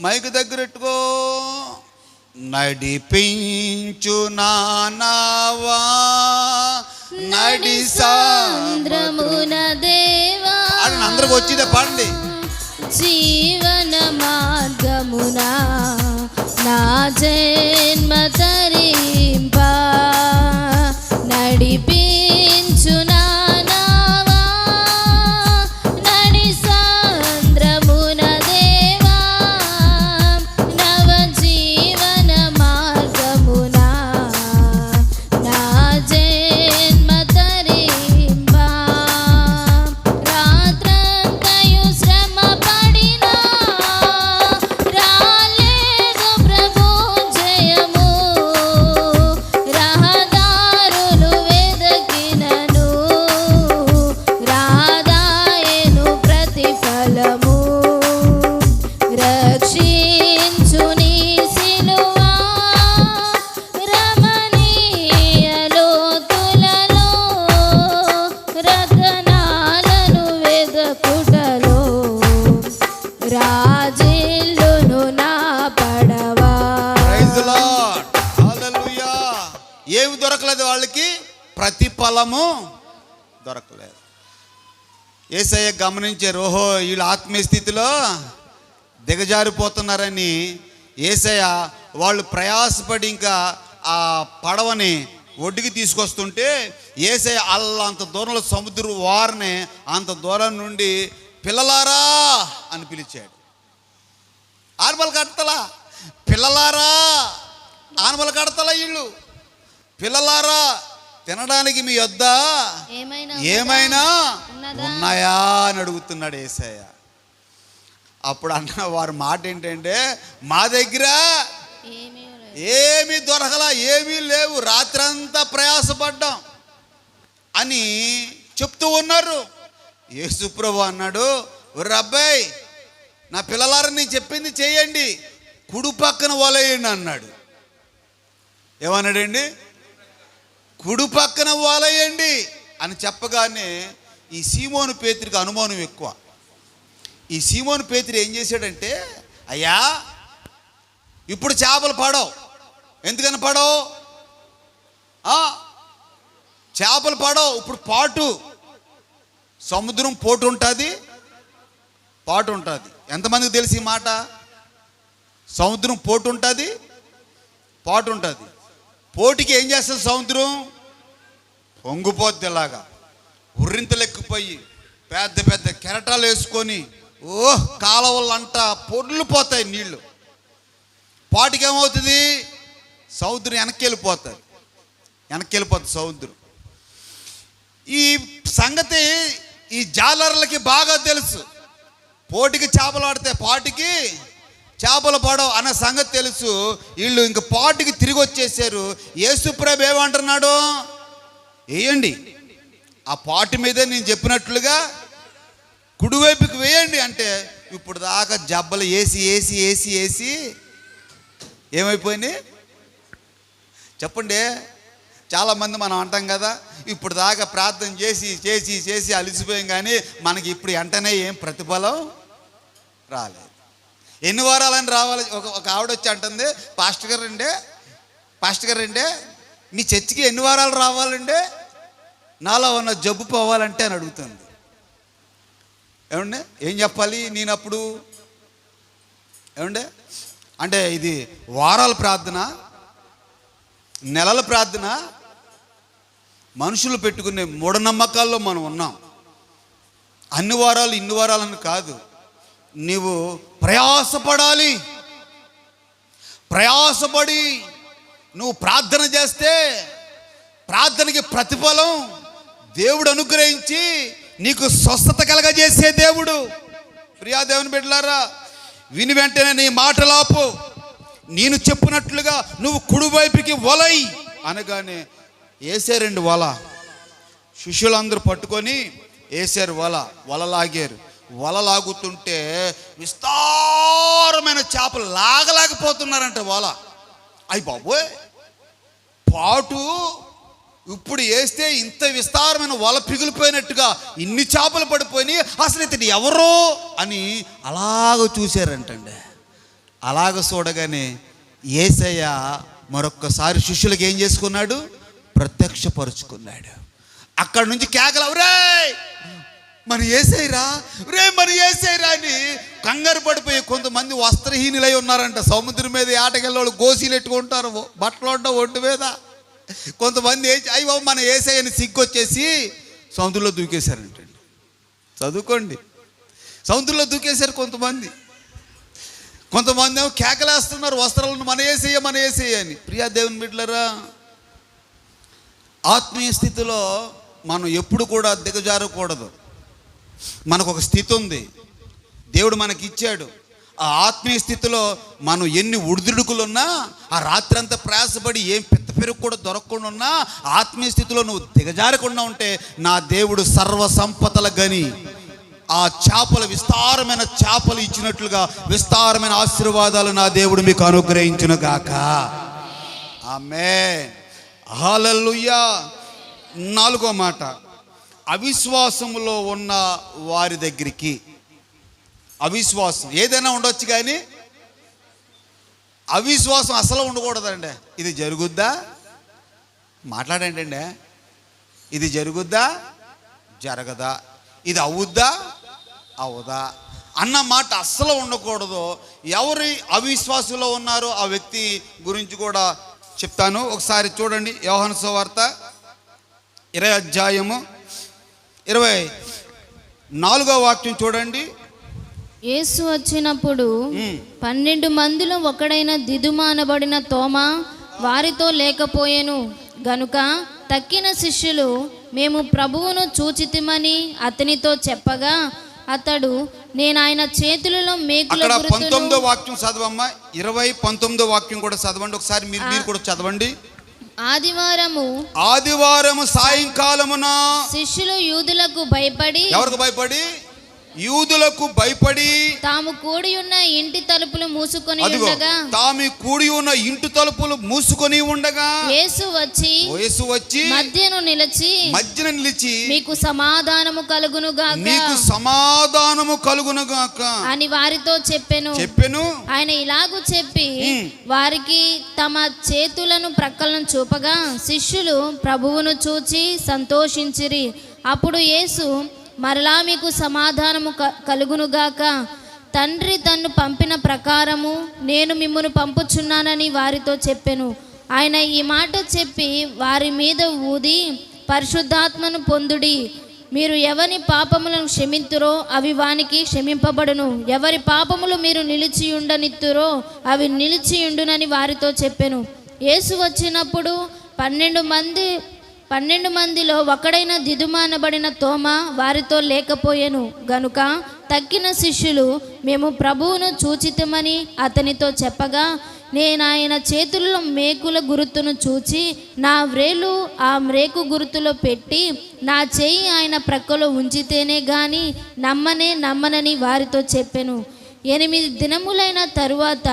మైకు దగ్గరెట్టుకో. నడిపించు నానావా నడి సాంద్రమున దేవా, అందరికి వచ్చిందే పాడండి. జీవన మార్గమున నా జన్మ తరింప నడిపించు నానావా నడి సాంద్రమున దేవా, నవ జీవన మార్గమున నా జన్మ తరింప. రాత్రంతయు శ్రమ పడినా రాలేదు ప్రభు జయము, రహదారులు వెదకినను రాదాయను ప్రతిఫలము. రక్షించు నీ సిలువా రమణీయ లోతులలో, రతనాలను వెదకుటలో రాజిల్లును నా పడవా. ప్రైజ్ ది లార్డ్, హల్లెలూయా. ఏమి దొరకలేదు వాళ్ళకి? ప్రతిఫలము దొరకలేదు. యేసయ్య గమనించారు, ఓహో వీళ్ళు ఆత్మీయ స్థితిలో దిగజారిపోతున్నారని. యేసయ్య వాళ్ళు ప్రయాసపడి ఇంకా ఆ పడవని ఒడ్డుకి తీసుకొస్తుంటే యేసయ్య అంత దూరంలో సముద్రం వారిని అంత దూరం నుండి పిల్లలారా అని పిలిచాడు. ఆనమలు కడతలా పిల్లలారా, ఆనమలు కడతలా వీళ్ళు. పిల్లలారా, తినడానికి మీ వద్ద ఏమైనా ఉన్నాయా అని అడుగుతున్నాడు యేసయ్య. అప్పుడు అన్న వారి మాట ఏంటంటే, మా దగ్గర ఏమీ దొరకలా, ఏమీ లేవు, రాత్రంతా ప్రయాసపడ్డాం అని చెప్తూ ఉన్నారు. యేసుప్రభు అన్నాడు, ఒరే అబ్బాయి, నా పిల్లలారని నేను చెప్పింది చేయండి, కుడి పక్కన వలయండి అన్నాడు. ఏమన్నాడండి? కుడి పక్కన వలయండి అని చెప్పగానే ఈ సీమోను పేతురికి అనుమానం ఎక్కువ. ఈ సీమోను పేతురు ఏం చేశాడంటే, అయ్యా ఇప్పుడు చేపలు పడవు. ఎందుకని పడవు? చేపలు పడవు. ఇప్పుడు పాటు, సముద్రం పోటు ఉంటుంది, పాటు ఉంటుంది. ఎంతమందికి తెలిసి ఈ మాట? సముద్రం పోటు ఉంటుంది, పాటు ఉంటుంది. పోటుకి ఏం చేస్తుంది సముద్రం? పొంగిపోద్ది. ఇలాగా ఉర్రింతలెక్కిపోయి పెద్ద పెద్ద కెరటాలు వేసుకొని కాలువలంట పొర్లిపోతాయి నీళ్లు. పాటికి ఏమవుతుంది? సముద్రం వెనక్కి వెళ్ళిపోతుంది సముద్రం. ఈ సంగతి ఈ జాలర్లకి బాగా తెలుసు. పోటీకి చేపలు ఆడితే పాటికి చేపలు పడవు అన్న సంగతి తెలుసు. వీళ్ళు ఇంక పాటికి తిరిగి వచ్చేసారు. యేసుప్రభు ఏమంటున్నాడు? వేయండి, ఆ పాటి మీదే నేను చెప్పినట్లుగా కుడివైపుకి వేయండి అంటే, ఇప్పుడు దాకా జబ్బలు వేసి వేసి వేసి వేసి ఏమైపోయినాయి చెప్పండి. చాలామంది మనం అంటాం కదా, ఇప్పుడు దాకా ప్రార్థన చేసి చేసి చేసి అలసిపోయాం, కానీ మనకి ఇప్పుడు వెంటనే ఏం ప్రతిఫలం రాలేదు. ఎన్ని వారాలని రావాలి? ఒక ఆవిడ వచ్చి అంటుంది, పాస్టర్ గారు అండి మీ చర్చికి ఎన్ని వారాలు రావాలండి నాలో ఉన్న జబ్బు పోవాలంటే అని అడుగుతుంది. ఏమండి ఏం చెప్పాలి నేను అప్పుడు? ఏమండి అంటే ఇది వారాల ప్రార్థన, నెలల ప్రార్థన, మనుషులు పెట్టుకునే మూఢనమ్మకాల్లో మనం ఉన్నాం. అన్ని వారాలు ఇన్ని వారాలని కాదు, నీవు ప్రయాసపడాలి. ప్రయాసపడి నువ్వు ప్రార్థన చేస్తే ప్రార్థనకి ప్రతిఫలం దేవుడు అనుగ్రహించి నీకు స్వస్థత కలగజేసే దేవుడు. ప్రియా దేవుని బిడ్డలారా, విని వెంటనే నీ మాటలాపు, నేను చెప్పినట్లుగా నువ్వు కుడివైపుకి వలై అనగానే వేసే 2 వల. శిష్యులందరూ పట్టుకొని వేసారు, వల లాగారు. వల లాగుతుంటే విస్తారమైన చేపలు లాగలేకపోతున్నారంట వల. అయ్యి బాబోయ్, పాటు ఇప్పుడు వేస్తే ఇంత విస్తారమైన వల పిగిలిపోయినట్టుగా ఇన్ని చేపలు పడిపోయి అసలు ఇతడు ఎవరో అని అలాగ చూశారంటండి. అలాగ చూడగానే యేసయ్య మరొక్కసారి శిష్యులకు ఏం చేసుకున్నాడు? ప్రత్యక్షపరుచుకున్నాడు. అక్కడి నుంచి కేకలు, రే మన యేసయ్యరా, రే మన యేసయ్యరా అని కంగారు పడిపోయి కొంతమంది వస్త్రహీనులై ఉన్నారంట. సముద్రం మీద ఆటకెళ్ళి గోసీలు ఎట్టుకుంటారు, బట్టలు ఉండవు ఒంటి మీద. కొంతమంది అయ్యో మన యేసయ్యని సిగ్గొచ్చేసి సముద్రంలో దూకేశారంటండి. చదువుకోండి, సముద్రంలో దూకేశారు కొంతమంది. కొంతమంది ఏమో కేకలేస్తున్నారు వస్త్రాలను, మన యేసయ్య మన యేసయ్య అని. ప్రియా దేవుని బిడ్డలారా, ఆత్మీయ స్థితిలో మనం ఎప్పుడు కూడా దిగజారకూడదు. మనకు ఒక స్థితి ఉంది, దేవుడు మనకి ఇచ్చాడు. ఆ ఆత్మీయ స్థితిలో మనం ఎన్ని ఉడిదుడుకులున్నా, ఆ రాత్రి అంతా ప్రయాసపడి ఏం పెద్ద పెరుగు కూడా దొరకకుండా ఉన్నా, ఆత్మీయ స్థితిలో నువ్వు దిగజారకుండా ఉంటే నా దేవుడు సర్వ సంపదల గని ఆ చేపలు, విస్తారమైన చేపలు ఇచ్చినట్లుగా విస్తారమైన ఆశీర్వాదాలు నా దేవుడు మీకు అనుగ్రహించును గాక. ఆమేన్, హల్లెలూయా. 4వ మాట, అవిశ్వాసములో ఉన్న వారి దగ్గరికి. అవిశ్వాసం ఏదైనా ఉండొచ్చు కానీ అవిశ్వాసం అసలు ఉండకూడదండి. ఇది జరుగుద్దా? మాట్లాడండి అండి. ఇది జరుగుద్దా? జరగదా? ఇది అవుద్దా? అవుదా అన్న మాట అస్సలు ఉండకూడదు. ఎవరి అవిశ్వాసంలో ఉన్నారో ఆ వ్యక్తి గురించి కూడా చెప్తాను. ఒకసారి చూడండి, యోహాను సువార్త 20వ అధ్యాయము 24వ వాక్యం చూడండి. యేసు వచ్చినప్పుడు 12 మందిలో ఒకడైన దిదుమ అనబడిన తోమా వారితో లేకపోయెను గనుక తక్కిన శిష్యులు మేము ప్రభువును చూచితిమని అతనితో చెప్పగా అతడు, నేను ఆయన చేతులలో మేకుల గుర్తును. 19వ వాక్యం చదవమ్మా, 20:19వ వాక్యం కూడా చదవండి ఒకసారి. మీరు కూడా చదవండి. ఆదివారము సాయంకాలమున శిష్యులు యూదులకు భయపడి. ఎవరికి భయపడి? యూదులకు భయపడి తాము కూడి ఉన్న ఇంటి తలుపులు మూసుకొని ఉండగా, తాము కూడి ఉన్న ఇంటి తలుపులు మూసుకొని ఉండగా యేసు వచ్చి మధ్యను నిలిచి మీకు సమాధానము కలుగును గాక, మీకు సమాధానము కలుగును గాక అని వారితో చెప్పెను. ఆయన ఇలాగు చెప్పి వారికి తమ చేతులను ప్రక్కలను చూపగా శిష్యులు ప్రభువును చూచి సంతోషించిరి. అప్పుడు యేసు, మరలా మీకు సమాధానము కలుగునుగాక. తండ్రి తన్ను పంపిన ప్రకారము నేను మిమ్మును పంపుచున్నానని వారితో చెప్పెను. ఆయన ఈ మాట చెప్పి వారి మీద ఊది, పరిశుద్ధాత్మను పొందుడి. మీరు ఎవరి పాపములను క్షమింతురో అవి వానికి క్షమింపబడును, ఎవరి పాపములు మీరు నిలిచియుండనిత్తురో అవి నిలిచియుండునని వారితో చెప్పెను. యేసు వచ్చినప్పుడు 12 మందిలో ఒకడైన దిదుమ అనబడిన తోమా వారితో లేకపోయెను గనుక తక్కిన శిష్యులు మేము ప్రభువును చూచితమని అతనితో చెప్పగా, నేను ఆయన చేతుల్లో మేకుల గుర్తును చూచి నా వ్రేలు ఆ మేకు గుర్తులో పెట్టి నా చేయి ఆయన ప్రక్కలో ఉంచితేనే గాని నమ్మనని వారితో చెప్పెను. 8 దినములైన తరువాత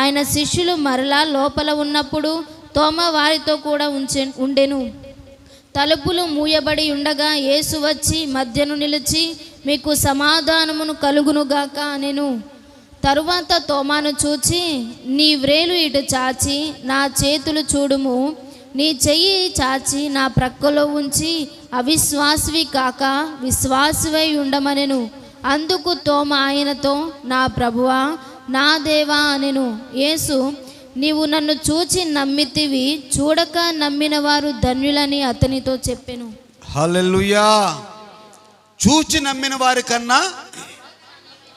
ఆయన శిష్యులు మరలా లోపల ఉన్నప్పుడు తోమా వారితో కూడా ఉండెను. తలుపులు మూయబడి ఉండగా యేసు వచ్చి మధ్యను నిలిచి మీకు సమాధానమును కలుగునుగాక అనెను. తరువాత తోమాను చూచి, నీ వ్రేలు ఇటు చాచి నా చేతులు చూడుము, నీ చెయ్యి చాచి నా ప్రక్కలో ఉంచి అవిశ్వాసివి కాక విశ్వాసివై ఉండమనెను. అందుకు తోమా ఆయనతో, నా ప్రభువా నా దేవా అనెను. యేసు, నీవు నన్ను చూచి నమ్మితివి, చూడక నమ్మిన వారు ధన్యులని అతనితో చెప్పెను. హల్లెలూయా. చూచి నమ్మిన వారి కన్నా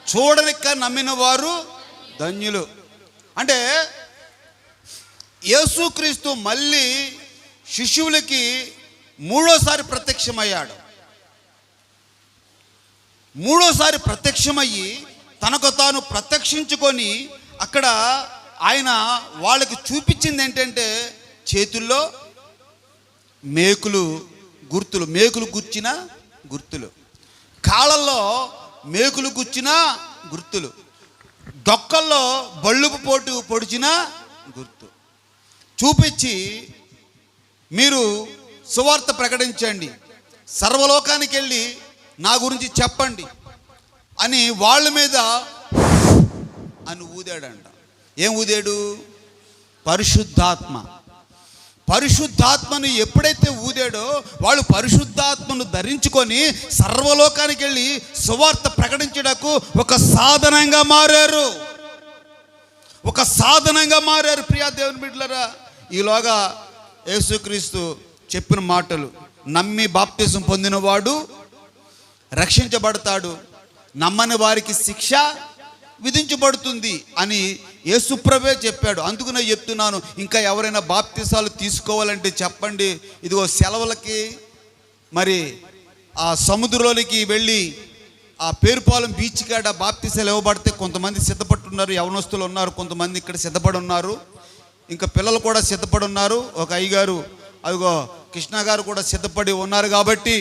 చూడనిక నమ్మిన వారు ధన్యులు. అంటే యేసుక్రీస్తు మళ్ళీ శిష్యులకి 3వసారి ప్రత్యక్షమయ్యాడు. 3వసారి ప్రత్యక్షమయ్యి తనకు తాను ప్రత్యక్షించుకొని అక్కడ ఆయన వాళ్ళకి చూపించింది ఏంటంటే చేతుల్లో మేకులు గుర్తులు, మేకులు గుచ్చిన గుర్తులు, కాళ్ళల్లో మేకులు గుచ్చిన గుర్తులు, డొక్కల్లో బళ్ళుపు పోటు పొడిచిన గుర్తు చూపించి మీరు సువార్త ప్రకటించండి, సర్వలోకానికి వెళ్ళి నా గురించి చెప్పండి అని వాళ్ళ మీద అని ఊదాడంట. ఏం ఊదాడు? పరిశుద్ధాత్మ. పరిశుద్ధాత్మను ఎప్పుడైతే ఊదాడో వాళ్ళు పరిశుద్ధాత్మను ధరించుకొని సర్వలోకానికి వెళ్ళి సువార్త ప్రకటించడానికి ఒక సాధనంగా మారారు, ఒక సాధనంగా మారారు. ప్రియా దేవుని బిడ్డలారా, ఈలోగా యేసుక్రీస్తు చెప్పిన మాటలు, నమ్మి బాప్తిజం పొందినవాడు రక్షించబడతాడు, నమ్మని వారికి శిక్ష విధించబడుతుంది అని యేసుప్రభే చెప్పాడు. అందుకు నేను చెప్తున్నాను, ఇంకా ఎవరైనా బాప్తిసాలు తీసుకోవాలంటే చెప్పండి. ఇదిగో సెలవులకి మరి ఆ సముద్రంలోనికి వెళ్ళి ఆ పేరుపాలెం బీచ్ కాడ బాప్తిసాలు ఇవ్వబడితే కొంతమంది సిద్ధపడుతున్నారు, యవనస్తులు ఉన్నారు, కొంతమంది ఇక్కడ సిద్ధపడి ఉన్నారు, ఇంకా పిల్లలు కూడా సిద్ధపడి ఉన్నారు. ఒక అయ్యగారు, అదిగో కృష్ణ గారు కూడా సిద్ధపడి ఉన్నారు. కాబట్టి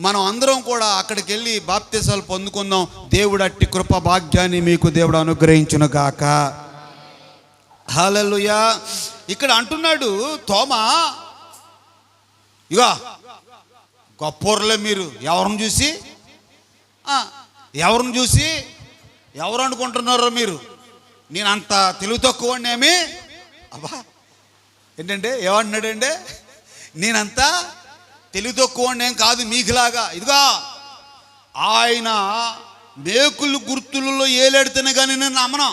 మనం అందరం కూడా అక్కడికి వెళ్ళి బాప్తిసాలు పొందుకుందాం. దేవుడు అట్టి కృప భాగ్యాన్ని మీకు దేవుడు అనుగ్రహించును గాక. హల్లెలూయా. ఇక్కడ అంటున్నాడు తోమా, ఇగో గొప్పోర్లే మీరు, ఎవరిని చూసి ఎవరు అనుకుంటున్నారో మీరు, నేను అంత తెలివి తక్కువనేమి. అబ్బా ఏంటంటే ఏమంటున్నాడంటే, నేనంతా తెలివి తక్కువనేం కాదు మీకులాగా. ఇదిగా ఆయన మేకులు గుర్తులలో ఏలేడితేనే కానీ నేను నమ్మను.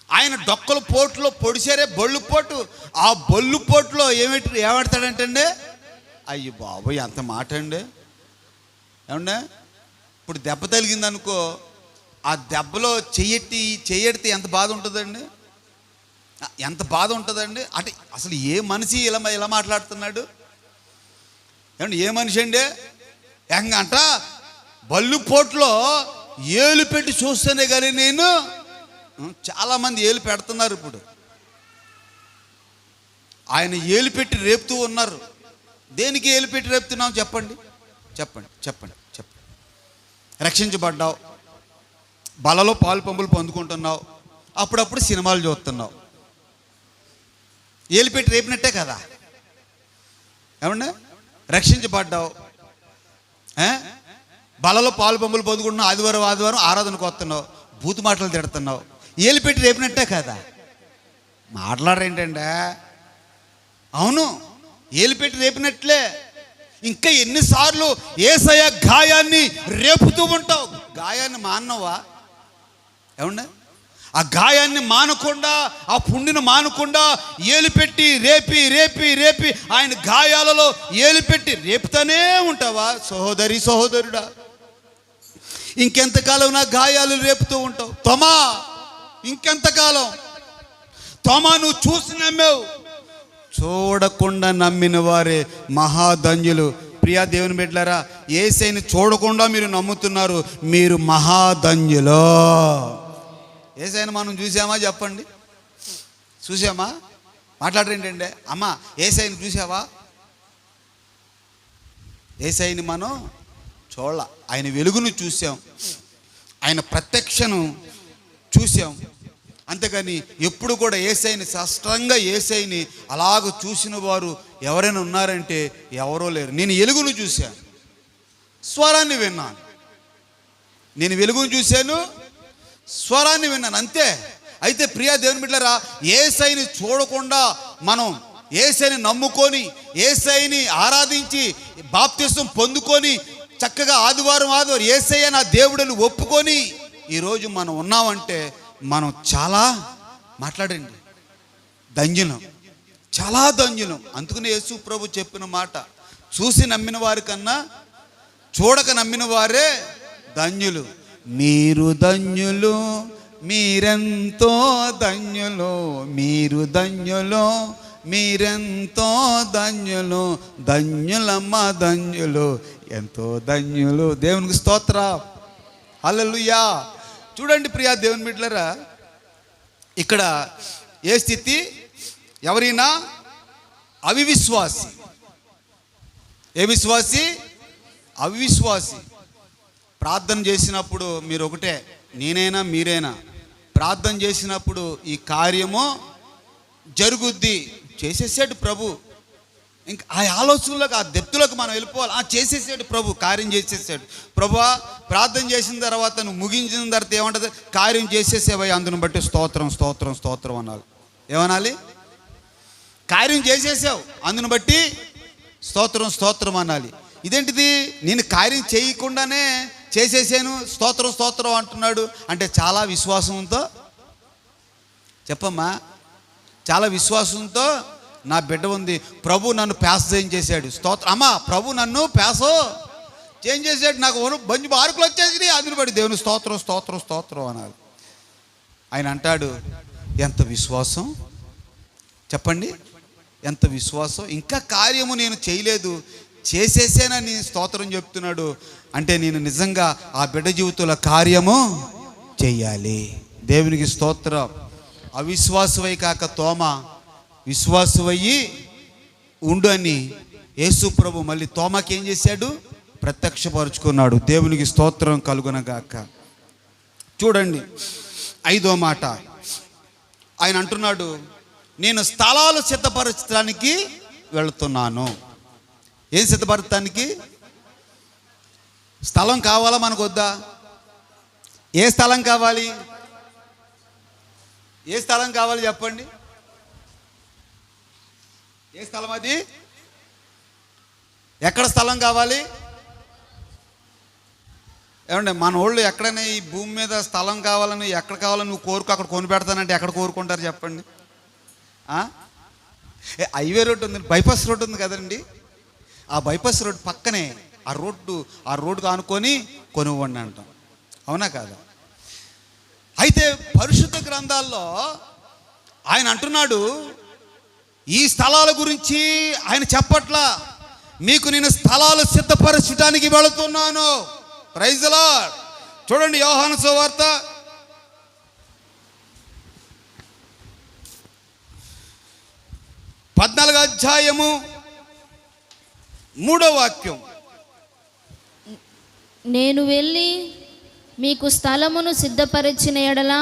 ఆయన డొక్కల పోటులో పొడిచారే బొళ్ళు పోటు, ఆ బొల్లు పోటులో ఏమాడతాడంటే, అయ్యి బాబోయ్ ఎంత మాట అండి. ఏమండే, ఇప్పుడు దెబ్బ తగిలింది అనుకో, ఆ దెబ్బలో చెయ్యెడితే ఎంత బాధ ఉంటుందండి, ఎంత బాధ ఉంటుందండి. అంటే అసలు ఏ మనిషి ఇలా మాట్లాడుతున్నాడు ఏమండి? ఏ మనిషి అండి? ఎంగంట బల్లు పోట్లో ఏలు పెట్టి చూస్తేనే కానీ నేను, చాలామంది ఏలు పెడుతున్నారు ఇప్పుడు, ఆయన ఏలు పెట్టి రేపుతూ ఉన్నారు. దేనికి ఏలు పెట్టి రేపుతున్నాం చెప్పండి, చెప్పండి చెప్పండి చెప్పండి. రక్షించబడ్డావు, బలలో పాలు పంపులు పొందుకుంటున్నావు, అప్పుడప్పుడు సినిమాలు చూస్తున్నావు, ఏలు పెట్టి రేపినట్టే కదా. ఏమన్నా రక్షించబడ్డావు, బలలో పాలు పంపులు పొందుకుంటున్నావు, ఆదివారం ఆరాధనకు వస్తున్నావు, బూతు మాటలు తిడుతున్నావు, ఏలు పెట్టి రేపినట్టే కదా. మాట్లాడరేంటంటే, అవును ఏలు పెట్టి రేపినట్లే. ఇంకా ఎన్నిసార్లు యేసయ్య గాయాన్ని రేపుతూ ఉంటావు, గాయాన్ని మానవా? ఏమన్నా ఆ గాయాన్ని మానకుండా, ఆ పుండిని మానకుండా ఏలు పెట్టి రేపి రేపి రేపి ఆయన గాయాలలో ఏలు పెట్టి రేపుతానే ఉంటావా సహోదరుడా? ఇంకెంతకాలం నా గాయాలు రేపుతూ ఉంటావు? తోమా, ఇంకెంతకాలం? తోమా, నువ్వు చూసి నమ్మావు, చూడకుండా నమ్మిన వారే మహాధన్యులు. ప్రియా దేవుని బిడ్డలారా, యేసయ్యని చూడకుండా మీరు నమ్ముతున్నారు, మీరు మహాధన్యులు. యేసయ్యని మనం చూసామా చెప్పండి? చూసామా? మాట్లాడరేంటండి? అమ్మా, యేసయ్యని చూసావా? యేసయ్యని మనం చూడాల, ఆయన వెలుగును చూసాం, ఆయన ప్రత్యక్షను చూసాం. అంతేకాని ఎప్పుడు కూడా యేసయ్యని స్పష్టంగా యేసయ్యని అలాగ చూసిన వారు ఎవరైనా ఉన్నారంటే ఎవరో లేరు. నేను వెలుగును చూశాను, స్వరాన్ని విన్నాను. నేను వెలుగును చూశాను, స్వరాన్ని విన్నాను, అంతే. అయితే ప్రియా దేవుని బిడ్డలారా, యేసయ్యని చూడకుండా మనం యేసయ్యని నమ్ముకొని, యేసయ్యని ఆరాధించి, బాప్తిసం పొందుకొని, చక్కగా ఆదివారం యేసయ్య నా దేవుడని ఒప్పుకొని ఈరోజు మనం ఉన్నామంటే మనం చాలా మాట్లాడండి ధన్యులం, చాలా ధన్యులం. అందుకనే యేసు ప్రభు చెప్పిన మాట, చూసి నమ్మిన వారి కన్నా చూడక నమ్మిన వారే ధన్యులు. మీరు ధన్యులు, మీరెంతో ధన్యులు, మీరు ధన్యులు, మీరెంతో ధన్యులు, ధన్యులమ్మ ధన్యులు, ఎంతో ధన్యులు. దేవునికి స్తోత్రం, హల్లెలూయా. చూడండి ప్రియా దేవుని బిడ్డలారా, ఇక్కడ ఏ స్థితి? ఎవరైనా అవిశ్వాసి, ఏ విశ్వాసి? అవిశ్వాసి. ప్రార్థన చేసినప్పుడు మీరు ఒకటే, నేనైనా మీరైనా ప్రార్థన చేసినప్పుడు ఈ కార్యము జరుగుద్ది, చేసేసాడు ప్రభు. ఇంకా ఆ ఆలోచనలోకి, ఆ డెప్త్లోకి మనం వెళ్ళిపోవాలి. చేసేసాడు ప్రభు, కార్యం చేసేసాడు. ప్రభువా, ప్రార్థన చేసిన తర్వాత నువ్వు ముగించిన తర్వాత ఏమంటుంది? కార్యం చేసేసేవయ్యా, అందును బట్టి స్తోత్రం స్తోత్రం స్తోత్రం అనాలి. ఏమనాలి? కార్యం చేసేసావు, అందును బట్టి స్తోత్రం స్తోత్రం అనాలి. ఇదేంటిది? నేను కార్యం చేయకుండానే చేసేసాను, స్తోత్రం స్తోత్రం అంటున్నాడు అంటే చాలా విశ్వాసంతో చెప్పమ్మా, చాలా విశ్వాసంతో నా బిడ్డ ఉంది, ప్రభు నన్ను పేస చేంజ్ చేశాడు, స్తోత్రం. అమ్మా, ప్రభు నన్ను పేసో చేంజ్ చేశాడు, నాకు మంచి మార్కులు వచ్చేసి, అందుని బట్టి దేవుని స్తోత్రం స్తోత్రం స్తోత్రం అనాలి. ఆయన అంటాడు, ఎంత విశ్వాసం చెప్పండి, ఎంత విశ్వాసం. ఇంకా కార్యము నేను చేయలేదు, చేసేసేనని స్తోత్రం చెప్తున్నాడు. అంటే నేను నిజంగా ఆ బిడ్డ జీవితంలో కార్యము చెయ్యాలి. దేవునికి స్తోత్రం. అవిశ్వాసమై కాక తోమ విశ్వాసమయ్యి ఉండు అని యేసు ప్రభు మళ్ళీ తోమకి ఏం చేశాడు? ప్రత్యక్షపరుచుకున్నాడు. దేవునికి స్తోత్రం కలుగునగాక. చూడండి 5వ మాట, ఆయన అంటున్నాడు, నేను స్థలాలు సిద్ధపరచడానికి వెళుతున్నాను. ఏం సిద్ధపరచడానికి? స్థలం కావాలా మనకు? వద్దా? ఏ స్థలం కావాలి? ఏ స్థలం కావాలి చెప్పండి? ఏ స్థలం అది? ఎక్కడ స్థలం కావాలి? ఏమండి, మన వాళ్ళు ఎక్కడైనా ఈ భూమి మీద స్థలం కావాలని, ఎక్కడ కావాలని నువ్వు కోరుకు, అక్కడ కొని పెడతానంటే ఎక్కడ కోరుకుంటారు చెప్పండి? హైవే రోడ్డు ఉంది, బైపాస్ రోడ్డు ఉంది కదండి, ఆ బైపాస్ రోడ్డు పక్కనే ఆ రోడ్డు ఆనుకొని కొనువ్వండి అంటాం. అవునా కాదా? అయితే పరిశుద్ధ గ్రంథాల్లో ఆయన అంటున్నాడు, ఈ స్థలాల గురించి ఆయన చెప్పట్లా, మీకు నేను స్థలాలు సిద్ధపరచడానికి వెళుతున్నాను. Praise the Lord. చూడండి యోహాను సువార్త 14వ అధ్యాయము 3వ వాక్యం. నేను వెళ్ళి మీకు స్థలమును సిద్ధపరిచిన ఎడల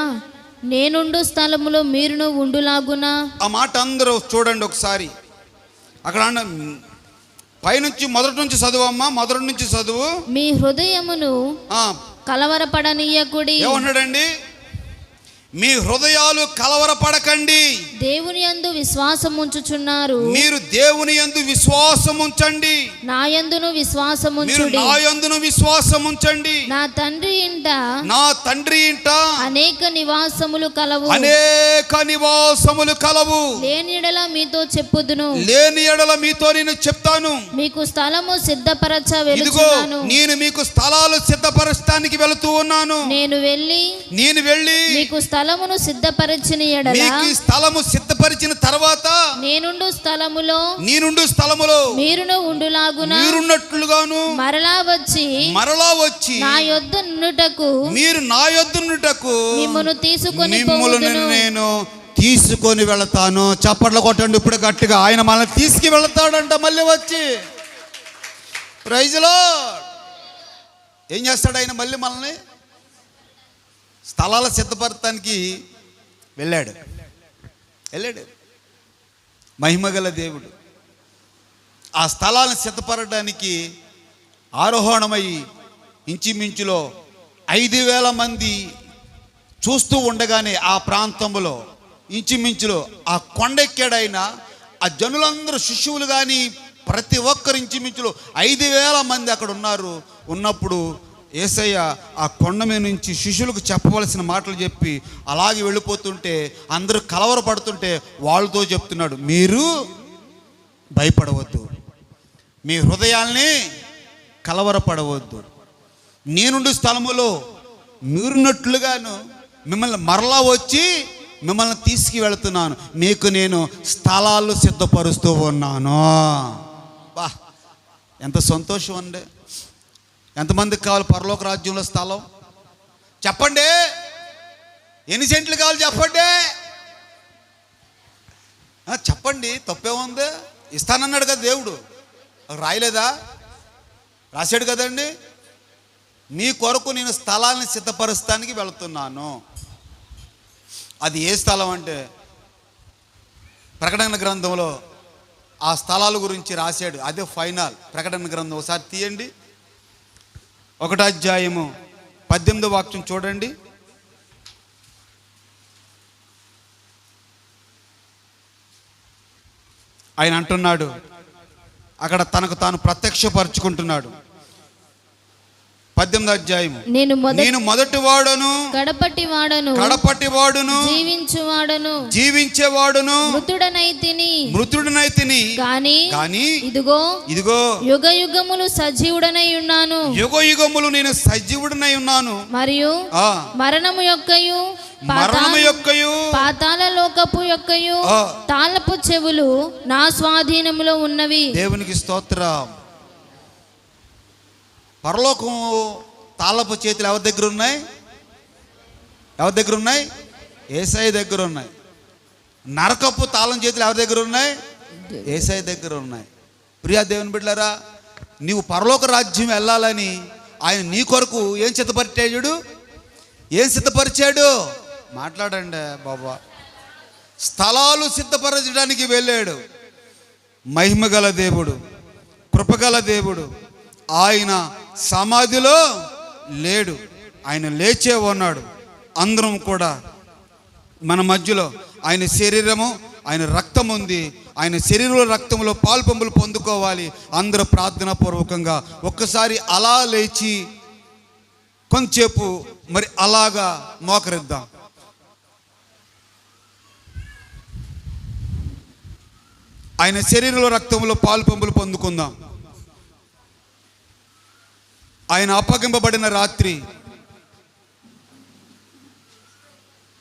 నేనుండు స్థలములో మీరును ఉండులాగునా. ఆ మాట అందరూ చూడండి ఒకసారి. అక్కడ పైనుంచి మొదటి నుంచి చదువమ్మా, మొదటి నుంచి చదువు. మీ హృదయమును కలవరపడనీయకుడి. ఏమన్నాడండి? మీ హృదయాలు కలవరపడకండి. దేవుని యందు విశ్వాసం ఉంచుచున్నారు, మీరు దేవుని యందు విశ్వాసం ఉంచండి. నా యందును విశ్వాసం ఉంచుడి. నా యందును విశ్వాసం ఉంచండి. నా తండ్రి ఇంట అనేక నివాసములు కలవు, అనేక నివాసములు కలవు. లేని ఎడల మీతో చెప్పుదును, లేని ఎడల మీతో నేను చెప్తాను. మీకు స్థలము సిద్ధపరచ వెలుచున్నాను. నేను మీకు స్థలాలు సిద్ధపరచడానికి వెళుతూ ఉన్నాను. నేను వెళ్ళి మీకు స్థలమును సిద్ధపరిచిన ఎడల, మీకు స్థలము సిద్ధపరిచిన తర్వాత నేనుండు స్థలములో మీరును ఉండులాగునా, మీరున్నట్లుగాను మరలా వచ్చి నా యొద్ద నుండుటకు, మీరు నా యొద్ద నుండుటకు మిమ్మును నేను తీసుకొని వెళతాను. చప్పట్లు కొట్టండి ఇప్పుడు గట్టిగా. ఆయన మనల్ని తీసుకు వెళతాడంట. మళ్ళీ వచ్చి ప్రైజ్ ది లార్డ్. ఏం చేస్తాడు ఆయన? మళ్ళీ మనల్ని స్థలాల సిద్ధపరచడానికి వెళ్ళాడు. మహిమగల దేవుడు ఆ స్థలాలను సిద్ధపరచడానికి ఆరోహణమై ఇంచుమించులో 5,000 మంది చూస్తూ ఉండగానే ఆ ప్రాంతంలో ఇంచుమించులో ఆ కొండెక్కాడైనా ఆ జనులందరూ శిష్యువులు కానీ ప్రతి ఒక్కరు ఇంచుమించులో 5,000 మంది అక్కడ ఉన్నప్పుడు యేసయ్య ఆ కొండ మీద నుంచి శిష్యులకు చెప్పవలసిన మాటలు చెప్పి అలాగే వెళ్ళిపోతుంటే అందరూ కలవరపడుతుంటే వాళ్ళతో చెప్తున్నాడు, మీరు భయపడవద్దు, మీ హృదయాల్ని కలవరపడవద్దు. నేనుండు స్థలములో మీరున్నట్లుగాను మిమ్మల్ని మరలా వచ్చి మిమ్మల్ని తీసుకు వెళుతున్నాను. మీకు నేను స్థలాలు సిద్ధపరుస్తూ ఉన్నాను. బా, ఎంత సంతోషం అండి. ఎంతమందికి కావాలి పరలోక రాజ్యంలో స్థలం? చెప్పండి. ఎన్ని సెంట్లు కావాలి చెప్పండి. చెప్పండి, తప్పేముంది? ఇస్తానన్నాడు కదా దేవుడు. రాయలేదా? రాశాడు కదండి. నీ కొరకు నేను స్థలాన్ని సిద్ధపరుస్తానికి వెళుతున్నాను. అది ఏ స్థలం అంటే ప్రకటన గ్రంథంలో ఆ స్థలాల గురించి రాశాడు. అదే ఫైనల్. ప్రకటన గ్రంథం ఒకసారి తీయండి, 1వ అధ్యాయము 18వ వాక్యం చూడండి. ఆయన అంటున్నాడు, అక్కడ తనకు తాను ప్రత్యక్షపరుచుకుంటున్నాడు. 18వ అధ్యాయము, నేను మొదటి వాడును కడపటి వాడును జీవించేవాడును మృతుడనైతిని గాని ఇదిగో యుగ యుగములు నేను సజీవుడనై ఉన్నాను మరియు మరణము యొక్కయు పాతాళ లోకపు యొక్కయు తాళపు చెవులు నా స్వాధీనములో ఉన్నవి. దేవునికి స్తోత్రం. పరలోకం తాళపు చేతులు ఎవరి దగ్గర ఉన్నాయి? యేసయ్య దగ్గర ఉన్నాయి. నరకపు తాళం చేతులు ఎవరి దగ్గర ఉన్నాయి? యేసయ్య దగ్గర ఉన్నాయి. ప్రియా దేవుని బిడ్డలారా, నీవు పరలోక రాజ్యం వెళ్ళాలని ఆయన నీ కొరకు ఏం సిద్ధపరిచాడు? మాట్లాడండి బాబా. స్థలాలు సిద్ధపరచడానికి వెళ్ళాడు. మహిమగల దేవుడు, కృపగల దేవుడు. ఆయన సమాధిలో లేడు, ఆయన లేచే ఉన్నాడు. అందరం కూడా మన మధ్యలో ఆయన శరీరము, ఆయన రక్తం ఉంది. ఆయన శరీరంలో రక్తంలో పాలుపంపులు పొందుకోవాలి. అందరూ ప్రార్థనా పూర్వకంగా ఒక్కసారి అలా లేచి కొంచెంసేపు మరి అలాగా మోకరిద్దాం. ఆయన శరీరంలో రక్తంలో పాలుపంపులు పొందుకుందాం. ఆయన అప్పగింపబడిన రాత్రి